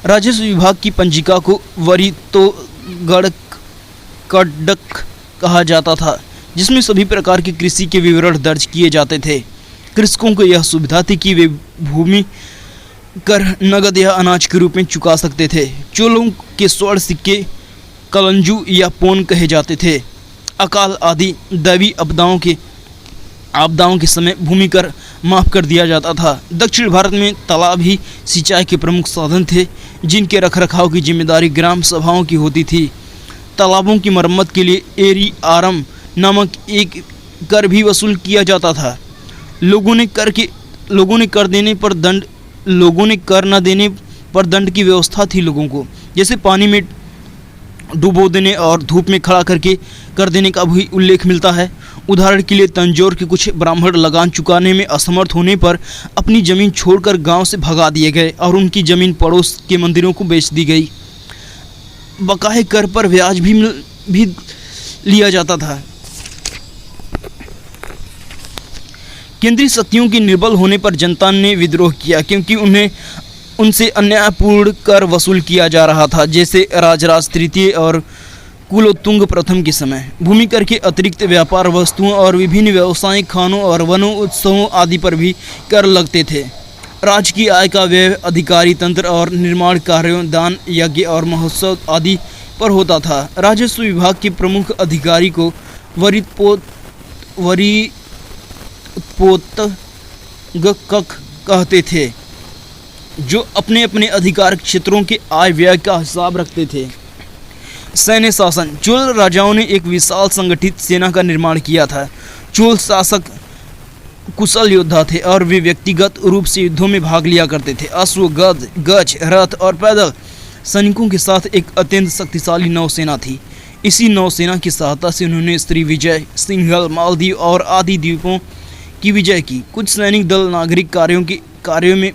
राजस्व विभाग की पंजिका को वरितोगढ़ कडक कहा जाता था, जिसमें सभी प्रकार की कृषि के विवरण दर्ज किए जाते थे। कृषकों को यह सुविधा थी कि वे भूमि कर नगद या अनाज के रूप में चुका सकते थे। चोलों के स्वर्ण सिक्के कलंजू या पोन कहे जाते थे। अकाल आदि दैवी आपदाओं के समय भूमि कर माफ कर दिया जाता था। दक्षिण भारत में तालाब ही सिंचाई के प्रमुख साधन थे, जिनके रखरखाव की जिम्मेदारी ग्राम सभाओं की होती थी। तालाबों की मरम्मत के लिए एरी आरम नामक एक कर भी वसूल किया जाता था। लोगों ने कर न देने पर दंड की व्यवस्था थी लोगों को, जैसे पानी में डुबो देने और धूप में खड़ा करके कर देने का भी उल्लेख मिलता है। उदाहरण के लिए तंजौर के कुछ ब्राह्मण लगान चुकाने में असमर्थ होने पर अपनी जमीन छोड़कर गांव से भगा दिए गए और उनकी जमीन पड़ोस के मंदिरों को बेच दी गई। बकाये कर पर ब्याज भी लिया जाता था। केंद्रीय शक्तियों के निर्बल होने पर जनता ने विद्रोह किया, क्योंकि उनसे अन्यायपूर्ण कर वसूल किया जा रहा था। जैसे राजराज तृतीय और कुलोत्तुंग प्रथम के समय भूमि कर के अतिरिक्त व्यापार वस्तुओं और विभिन्न व्यावसायिक खानों और वनों उत्सवों आदि पर भी कर लगते थे। राज्य की आय का व्यय अधिकारी तंत्र और निर्माण कार्यों, दान, यज्ञ और महोत्सव आदि पर होता था। राजस्व विभाग के प्रमुख अधिकारी को वरित्पोतगक कहते थे, जो अपने अपने अधिकार क्षेत्रों के आय व्यय का हिसाब रखते थे। सैन्य शासन। चोल राजाओं ने एक विशाल संगठित सेना का निर्माण किया था। चोल शासक कुशल योद्धा थे और वे व्यक्तिगत रूप से युद्धों में भाग लिया करते थे। अश्व, गध, गज, रथ और पैदल सैनिकों के साथ एक अत्यंत शक्तिशाली नौसेना थी। इसी नौसेना की सहायता से उन्होंने श्रीविजय, सिंघल, मालदीव और आदि द्वीपों की विजय की। कुछ सैनिक दल नागरिक कार्यों में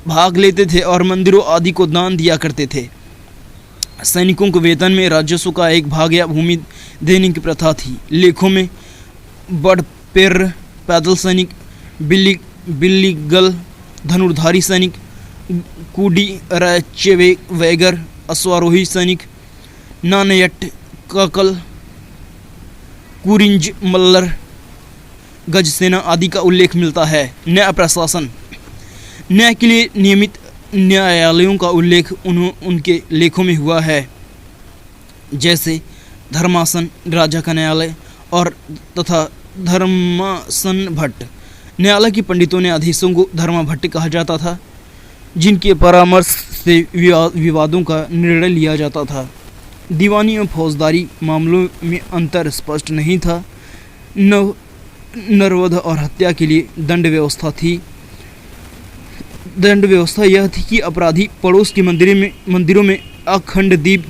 भाग लेते थे और मंदिरों आदि को दान दिया करते थे। सैनिकों को वेतन में राजस्व का एक भाग या भूमि देने की प्रथा थी। लेखों में बड़पेर पैदल सैनिक, बिल्लीगल धनुर्धारी सैनिक, कूडी रैचेवेगर अश्वारोही सैनिक, नानयट ककल, कुरिंज मल्लर गज सेना आदि का उल्लेख मिलता है। न्याय प्रशासन। न्याय के लिए नियमित न्यायालयों का उल्लेख उनके लेखों में हुआ है, जैसे धर्मासन राजा का न्यायालय और तथा धर्मासन भट्ट। न्यायालय के पंडितों ने आदेशों को धर्मभट्ट कहा जाता था, जिनके परामर्श से विवादों का निर्णय लिया जाता था। दीवानी और फौजदारी मामलों में अंतर स्पष्ट नहीं था। नरवध और हत्या के लिए दंड व्यवस्था थी। दंड व्यवस्था यह थी कि अपराधी पड़ोस के मंदिरों में अखंड दीप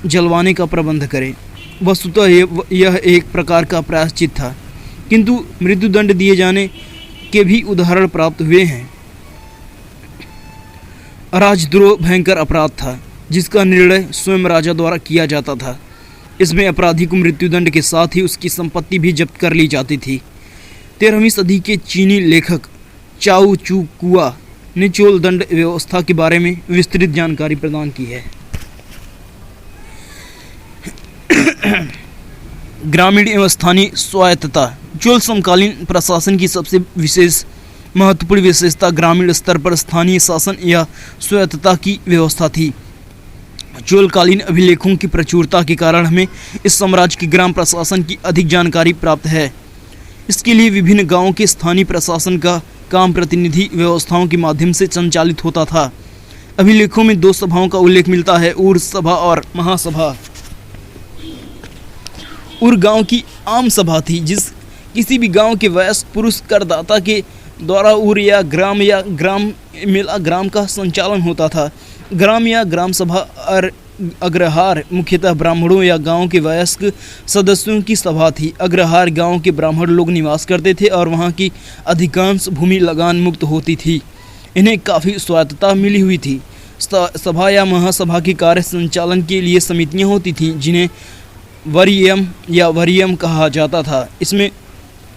जलवाने का प्रबंध करे। वस्तुतः यह एक प्रकार का प्रायश्चित था, किंतु मृत्युदंड दिए जाने के भी उदाहरण प्राप्त हुए हैं। राजद्रोह भयंकर अपराध था, जिसका निर्णय स्वयं राजा द्वारा किया जाता था। इसमें अपराधी को मृत्युदंड के साथ ही उसकी संपत्ति भी जब्त कर ली जाती थी। 13वीं सदी के चीनी लेखक चाउ चू कुआ ने चोल दंड व्यवस्था के बारे में विस्तृत जानकारी प्रदान की है। ग्रामीण एवं स्थानीय स्वायत्तता। चोल समकालीन प्रशासन की सबसे महत्वपूर्ण विशेषता ग्रामीण स्तर पर स्थानीय शासन या स्वायत्तता की व्यवस्था थी। चोलकालीन अभिलेखों की प्रचुरता के कारण हमें इस साम्राज्य के ग्राम प्रशासन की अधिक जानकारी प्राप्त है। इसके लिए विभिन्न गांवों के स्थानीय प्रशासन का काम प्रतिनिधि व्यवस्थाओं के माध्यम से संचालित होता था। अभिलेखों में 2 सभाओं का उल्लेख मिलता है, उर सभा और महासभा। उर गांव की आम सभा थी, किसी भी गांव के वयस्क पुरुष करदाता के द्वारा उर या ग्राम का संचालन होता था। ग्राम या ग्राम सभा अग्रहार मुख्यतः ब्राह्मणों या गांव के वयस्क सदस्यों की सभा थी। अग्रहार गांव के ब्राह्मण लोग निवास करते थे और वहां की अधिकांश भूमि लगान मुक्त होती थी। इन्हें काफ़ी स्वायत्तता मिली हुई थी। सभा या महासभा के कार्य संचालन के लिए समितियां होती थीं, जिन्हें वरियम या वरियम कहा जाता था। इसमें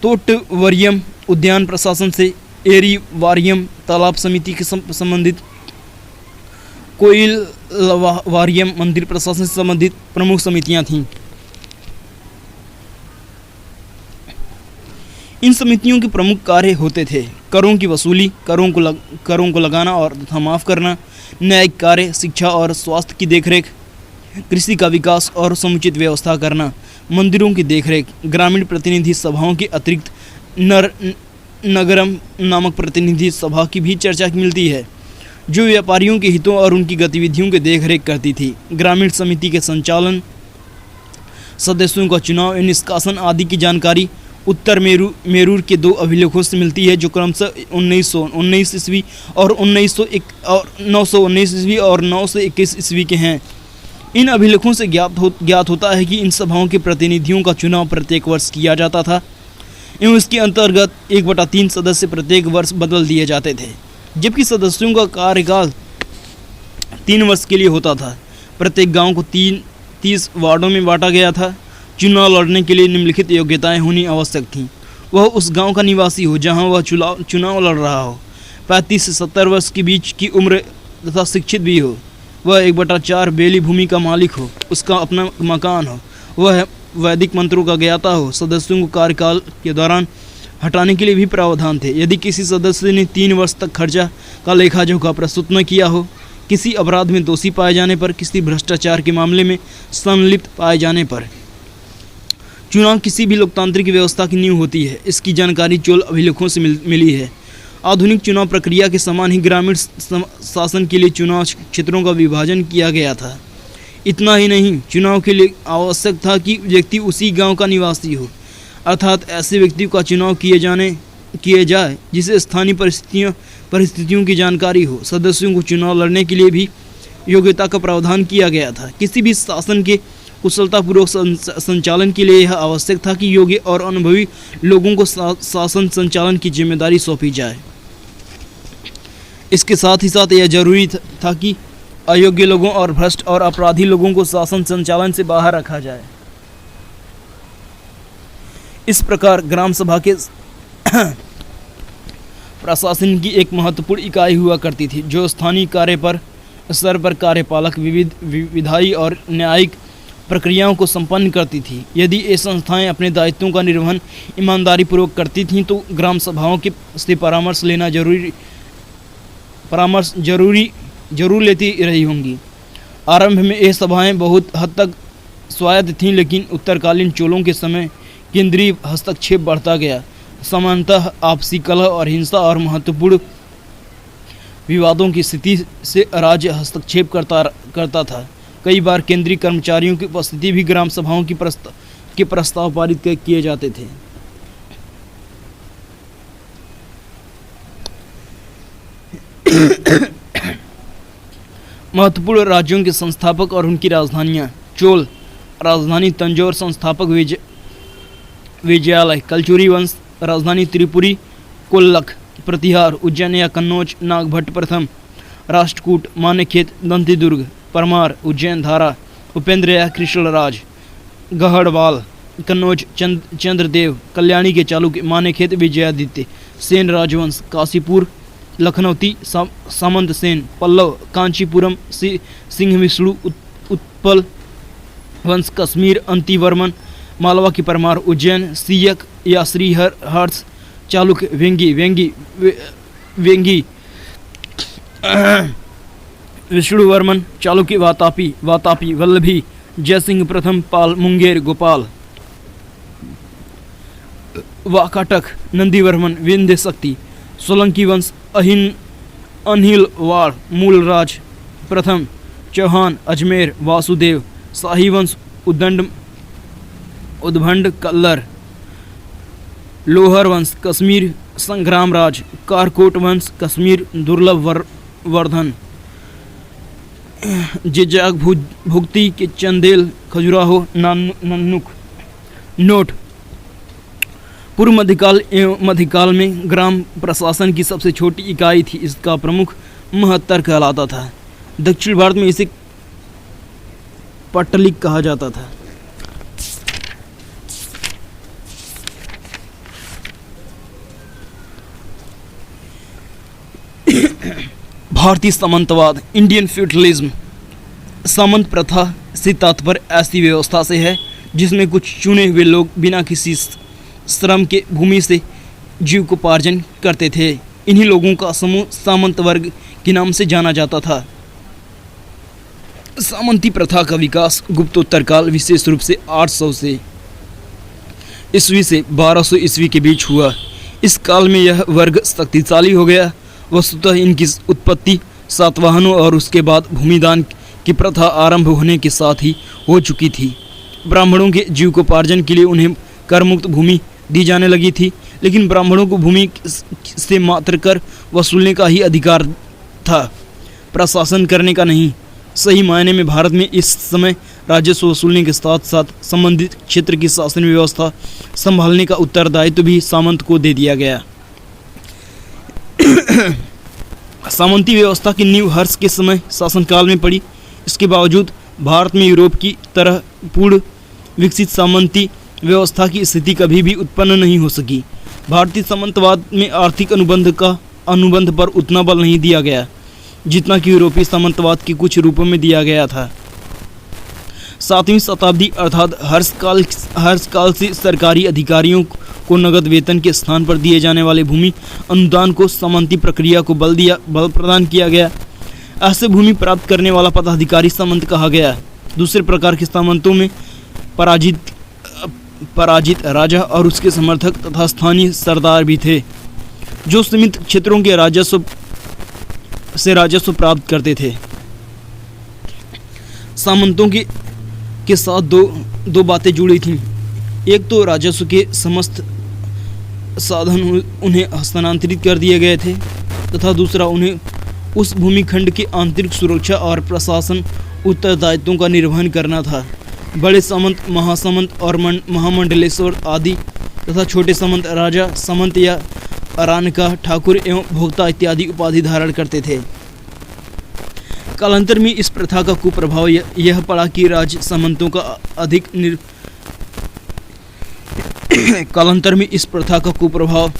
तोटवरियम उद्यान प्रशासन से, एरी वारियम तालाब समिति के संबंधित, कोयल वारियम मंदिर प्रशासन से संबंधित प्रमुख समितियां थीं। इन समितियों के प्रमुख कार्य होते थे करों की वसूली, करों को लगाना और तथा माफ़ करना, न्यायिक कार्य, शिक्षा और स्वास्थ्य की देखरेख, कृषि का विकास और समुचित व्यवस्था करना, मंदिरों की देखरेख। ग्रामीण प्रतिनिधि सभाओं के अतिरिक्त नगरम नामक प्रतिनिधि सभा की भी चर्चा मिलती है, जो व्यापारियों के हितों और उनकी गतिविधियों की देखरेख करती थी। ग्रामीण समिति के संचालन, सदस्यों का चुनाव एवं निष्कासन आदि की जानकारी उत्तर मेरूर के 2 अभिलेखों से मिलती है, जो क्रमशः 1919 ईस्वी और 919 ईस्वी और 921 ईस्वी के हैं। इन अभिलेखों से ज्ञात होता है कि इन सभाओं के प्रतिनिधियों का चुनाव प्रत्येक वर्ष किया जाता था एवं इसके अंतर्गत 1/3 सदस्य प्रत्येक वर्ष बदल दिए जाते थे, जबकि सदस्यों का कार्यकाल 3 वर्ष के लिए होता था। प्रत्येक गांव को 30 वार्डों में बांटा गया था। चुनाव लड़ने के लिए निम्नलिखित योग्यताएं होनी आवश्यक थीं। वह उस गांव का निवासी हो जहां वह चुनाव लड़ रहा हो, 35 से 70 वर्ष के बीच की उम्र तथा शिक्षित भी हो। वह 1/4 बेली भूमि का मालिक हो, उसका अपना मकान हो, वह वैदिक मंत्रों का ज्ञाता हो। सदस्यों को कार्यकाल के दौरान हटाने के लिए भी प्रावधान थे। यदि किसी सदस्य ने 3 वर्ष तक खर्चा का लेखा जोखा प्रस्तुत न किया हो, किसी अपराध में दोषी पाए जाने पर, किसी भ्रष्टाचार के मामले में संलिप्त पाए जाने पर। चुनाव किसी भी लोकतांत्रिक व्यवस्था की नींव होती है। इसकी जानकारी चोल अभिलेखों से मिली है। आधुनिक चुनाव प्रक्रिया के समान ही ग्रामीण शासन के लिए चुनाव क्षेत्रों का विभाजन किया गया था। इतना ही नहीं, चुनाव के लिए आवश्यक था कि व्यक्ति उसी गांव का निवासी हो, अर्थात ऐसे व्यक्ति का चुनाव किए जाए जिसे स्थानीय परिस्थितियों की जानकारी हो। सदस्यों को चुनाव लड़ने के लिए भी योग्यता का प्रावधान किया गया था। किसी भी शासन के कुशलतापूर्वक संचालन के लिए यह आवश्यक था कि योग्य और अनुभवी लोगों को शासन संचालन की जिम्मेदारी सौंपी जाए। इसके साथ ही साथ यह जरूरी था कि अयोग्य लोगों और भ्रष्ट और अपराधी लोगों को शासन संचालन से बाहर रखा जाए। इस प्रकार ग्राम सभा के प्रशासन की एक महत्वपूर्ण इकाई हुआ करती थी, जो स्थानीय स्तर पर कार्यपालक, विधायी और न्यायिक प्रक्रियाओं को संपन्न करती थी। यदि ये संस्थाएं अपने दायित्वों का निर्वहन ईमानदारी पूर्वक करती थीं तो ग्राम सभाओं से परामर्श लेना जरूर लेती रही होंगी। आरंभ में ये सभाएं बहुत हद तक स्वायत्त थीं, लेकिन उत्तरकालीन चोलों के समय केंद्रीय हस्तक्षेप बढ़ता गया। सामान्यतः आपसी कलह और हिंसा और महत्वपूर्ण विवादों की स्थिति से राज्य हस्तक्षेप करता था। कई बार केंद्रीय कर्मचारियों की उपस्थिति भी ग्राम सभाओं के प्रस्ताव पारित किए जाते थे। महत्वपूर्ण राज्यों के संस्थापक और उनकी राजधानियां। चोल राजधानी तंजौर, संस्थापक विजयालय, कलचुरी वंश राजधानी त्रिपुरी, कोल्लक, प्रतिहार, उज्जैन या कन्नौज, नागभट्ट प्रथम, राष्ट्रकूट, मानेखेत, दंतीदुर्ग, परमार, उज्जैन, धारा, उपेंद्र या कृष्णराज, गहड़वाल, कन्नौज, चंद्रदेव, कल्याणी के चालुक्य, मानेखेत, विजयादित्य, सेन राजवंश, काशीपुर, लखनौती, सामंत सेन, पल्लव, कांचीपुरम, सिंह विष्णु, उत्पल वंश, कश्मीर, अंतिवर्मन, मालवा की परमार, उज्जैन, सियक या श्रीहर्ष, चालुक्य, वेंगी विष्णुवर्मन, चालुक्य, वातापी, वल्लभी, जयसिंह प्रथम, पाल, मुंगेर, गोपाल, वाकाटक, नंदीवर्मन, विंध्य शक्ति, सोलंकी वंश, अनिलवाड़, मूलराज प्रथम, चौहान, अजमेर, वासुदेव, शाही वंश, उद्भंड, कल्लर, लोहर वंश, कश्मीर, संग्राम राज, कारकोट वंश, कश्मीर, दुर्लभ वर्धन, जिजाग भुगती के चंदेल, खजुराहो, नन्नुक। नोट: पूर्व मध्यकाल में ग्राम प्रशासन की सबसे छोटी इकाई थी। इसका प्रमुख महत्तर कहलाता था। दक्षिण भारत में इसे पटलिक कहा जाता था। भारतीय सामंतवाद, इंडियन फ्यूडलिज्म। सामंत प्रथा से तात्पर्य ऐसी व्यवस्था से है जिसमें कुछ चुने हुए लोग बिना किसी श्रम के भूमि से जीविकोपार्जन करते थे। इन्हीं लोगों का समूह सामंत वर्ग के नाम से जाना जाता था। सामंती प्रथा का विकास गुप्तोत्तर काल, विशेष रूप से 800 से ईस्वी से 1200 ईस्वी के बीच हुआ। इस काल में यह वर्ग शक्तिशाली हो गया। वस्तुतः इनकी उत्पत्ति सातवाहनों और उसके बाद भूमिदान की प्रथा आरंभ होने के साथ ही हो चुकी थी। ब्राह्मणों के जीविकोपार्जन के लिए उन्हें करमुक्त भूमि दी जाने लगी थी, लेकिन ब्राह्मणों को भूमि से मात्र कर वसूलने का ही अधिकार था, प्रशासन करने का नहीं। सही मायने में भारत में इस समय राजस्व वसूलने के साथ साथ संबंधित क्षेत्र की शासन व्यवस्था संभालने का उत्तरदायित्व भी सामंत को दे दिया गया। सामंती व्यवस्था की नींव हर्ष के समय शासनकाल में पड़ी। इसके बावजूद भारत में यूरोप की तरह पूर्ण विकसित सामंती व्यवस्था की स्थिति कभी भी उत्पन्न नहीं हो सकी। भारतीय सामंतवाद में आर्थिक अनुबंध पर उतना बल नहीं दिया गया जितना कि यूरोपीय सामंतवाद के कुछ रूपों में दिया गया था। 7वीं शताब्दी अर्थात हर्षकाल से सरकारी अधिकारियों को नगद वेतन के स्थान पर दिए जाने वाले भूमि अनुदान को सामंती प्रक्रिया को बल प्रदान किया गया। ऐसे भूमि प्राप्त करने वाला पदाधिकारी सामंत कहा गया। दूसरे प्रकार के सामंतों में पराजित राजा और उसके समर्थक तथा स्थानीय सरदार भी थे, जो सीमित क्षेत्रों के राजस्व राजस्व प्राप्त करते थे। सामंतों के साथ दो बातें जुड़ी थीं। एक तो राजस्व के समस्त साधन उन्हें हस्तांतरित कर दिए गए थे तथा दूसरा उन्हें उस भूमिखंड की आंतरिक सुरक्षा और प्रशासन उत्तरदायित्वों का निर्वहन करना था। बड़े सामंत, महासामंत और महामंडलेश्वर आदि तथा छोटे सामंत राजा, सामंत या अरानका, ठाकुर एवं भोक्ता इत्यादि उपाधि धारण करते थे। कालांतर में इस प्रथा का कुप्रभाव यह पड़ा कि राज सामंतों का कालांतर में इस प्रथा का कुप्रभाव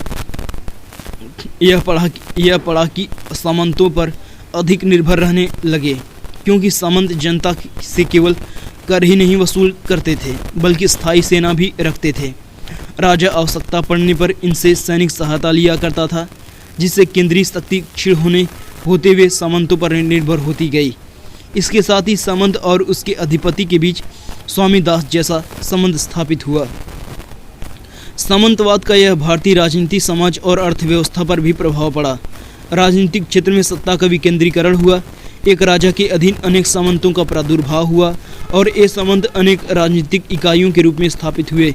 यह पड़ा कि सामंतों पर अधिक निर्भर रहने लगे, क्योंकि सामंत जनता से केवल कर ही नहीं वसूल करते थे बल्कि स्थायी सेना भी रखते थे। राजा आवश्यकता पड़ने पर इनसे सैनिक सहायता लिया करता था, जिससे केंद्रीय शक्ति क्षीण होते हुए सामंतों पर निर्भर होती गई। इसके साथ ही सामंत और उसके अधिपति के बीच स्वामी दास जैसा संबंध स्थापित हुआ। सामंतवाद का यह भारतीय राजनीति, समाज और अर्थव्यवस्था पर भी प्रभाव पड़ा। राजनीतिक क्षेत्र में सत्ता का विकेंद्रीकरण हुआ। एक राजा के अधीन अनेक सामंतों का प्रादुर्भाव हुआ और ये सामंत अनेक राजनीतिक इकाइयों के रूप में स्थापित हुए।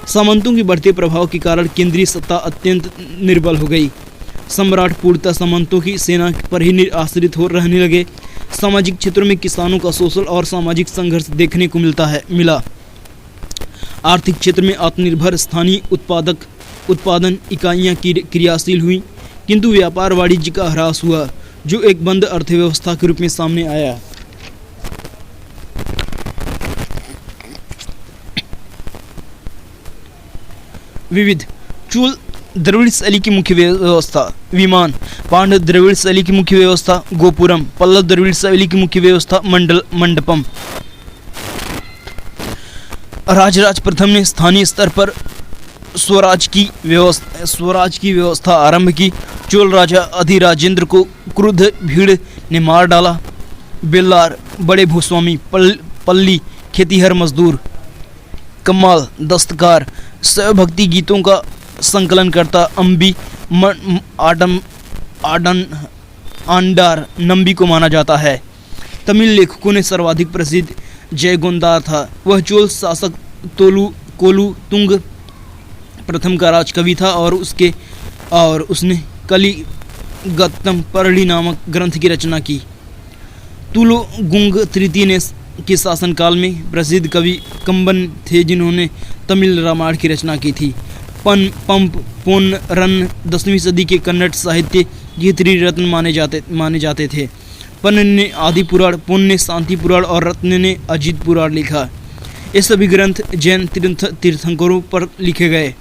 सामंतों के बढ़ते प्रभाव के कारण केंद्रीय सत्ता अत्यंत निर्बल हो गई। सम्राट पूर्णतः सामंतों की सेना पर ही आश्रित हो रहने लगे। सामाजिक क्षेत्रों में किसानों का शोषण और सामाजिक संघर्ष देखने को मिला। आर्थिक क्षेत्र में आत्मनिर्भर स्थानीय उत्पादन इकाइयां क्रियाशील हुई, किंतु व्यापार वाणिज्य का ह्रास हुआ, जो एक बंद अर्थव्यवस्था के रूप में सामने आया। विविध चोल द्रविड़ शैली की मुख्य व्यवस्था विमान, पांड्य द्रविड़ शैली की मुख्य व्यवस्था गोपुरम, पल्लव द्रविड़ शैली की मुख्य व्यवस्था मंडपम। राजराज प्रथम ने स्थानीय स्तर पर स्वराज की व्यवस्था आरंभ की। चोल राजा अधिराजेंद्र को क्रुद्ध भीड़ ने मार डाला। बेल्लार बड़े भूस्वामी, पल्ली खेतीहर मजदूर, कम्माल दस्तकार, शैव भक्ति गीतों का संकलन करता अम्बी आंडार नंबी को माना जाता है। तमिल लेखकों ने सर्वाधिक प्रसिद्ध जयगोंदार था। वह चोल शासक कोलुतुंग प्रथम का राजकवि था और उसने कलिगत्तम परली नामक ग्रंथ की रचना की। तुलोगुंग तृतीय के शासनकाल में प्रसिद्ध कवि कंबन थे, जिन्होंने तमिल रामायण की रचना की थी। पंप पोन्नरन 10वीं सदी के कन्नड़ साहित्य के त्रिरत्न माने जाते थे। पन्न ने आदि पुराण, पुन ने शांति पुराण और रत्न ने अजित पुराण लिखा। ये सभी ग्रंथ जैन तीर्थंकरों पर लिखे गए।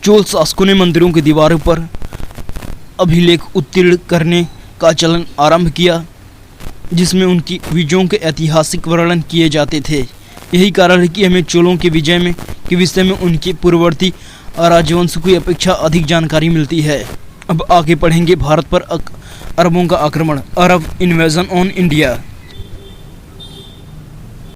चोल शासकों ने मंदिरों की दीवारों पर अभिलेख उत्तीर्ण करने का चलन आरंभ किया, जिसमें उनकी विजयों के ऐतिहासिक वर्णन किए जाते थे। यही कारण है कि हमें चोलों के विजय के विषय में उनके पूर्ववर्ती राजवंश की अपेक्षा अधिक जानकारी मिलती है। अब आगे पढ़ेंगे भारत पर अरबों का आक्रमण, अरब इन्वेजन ऑन इंडिया।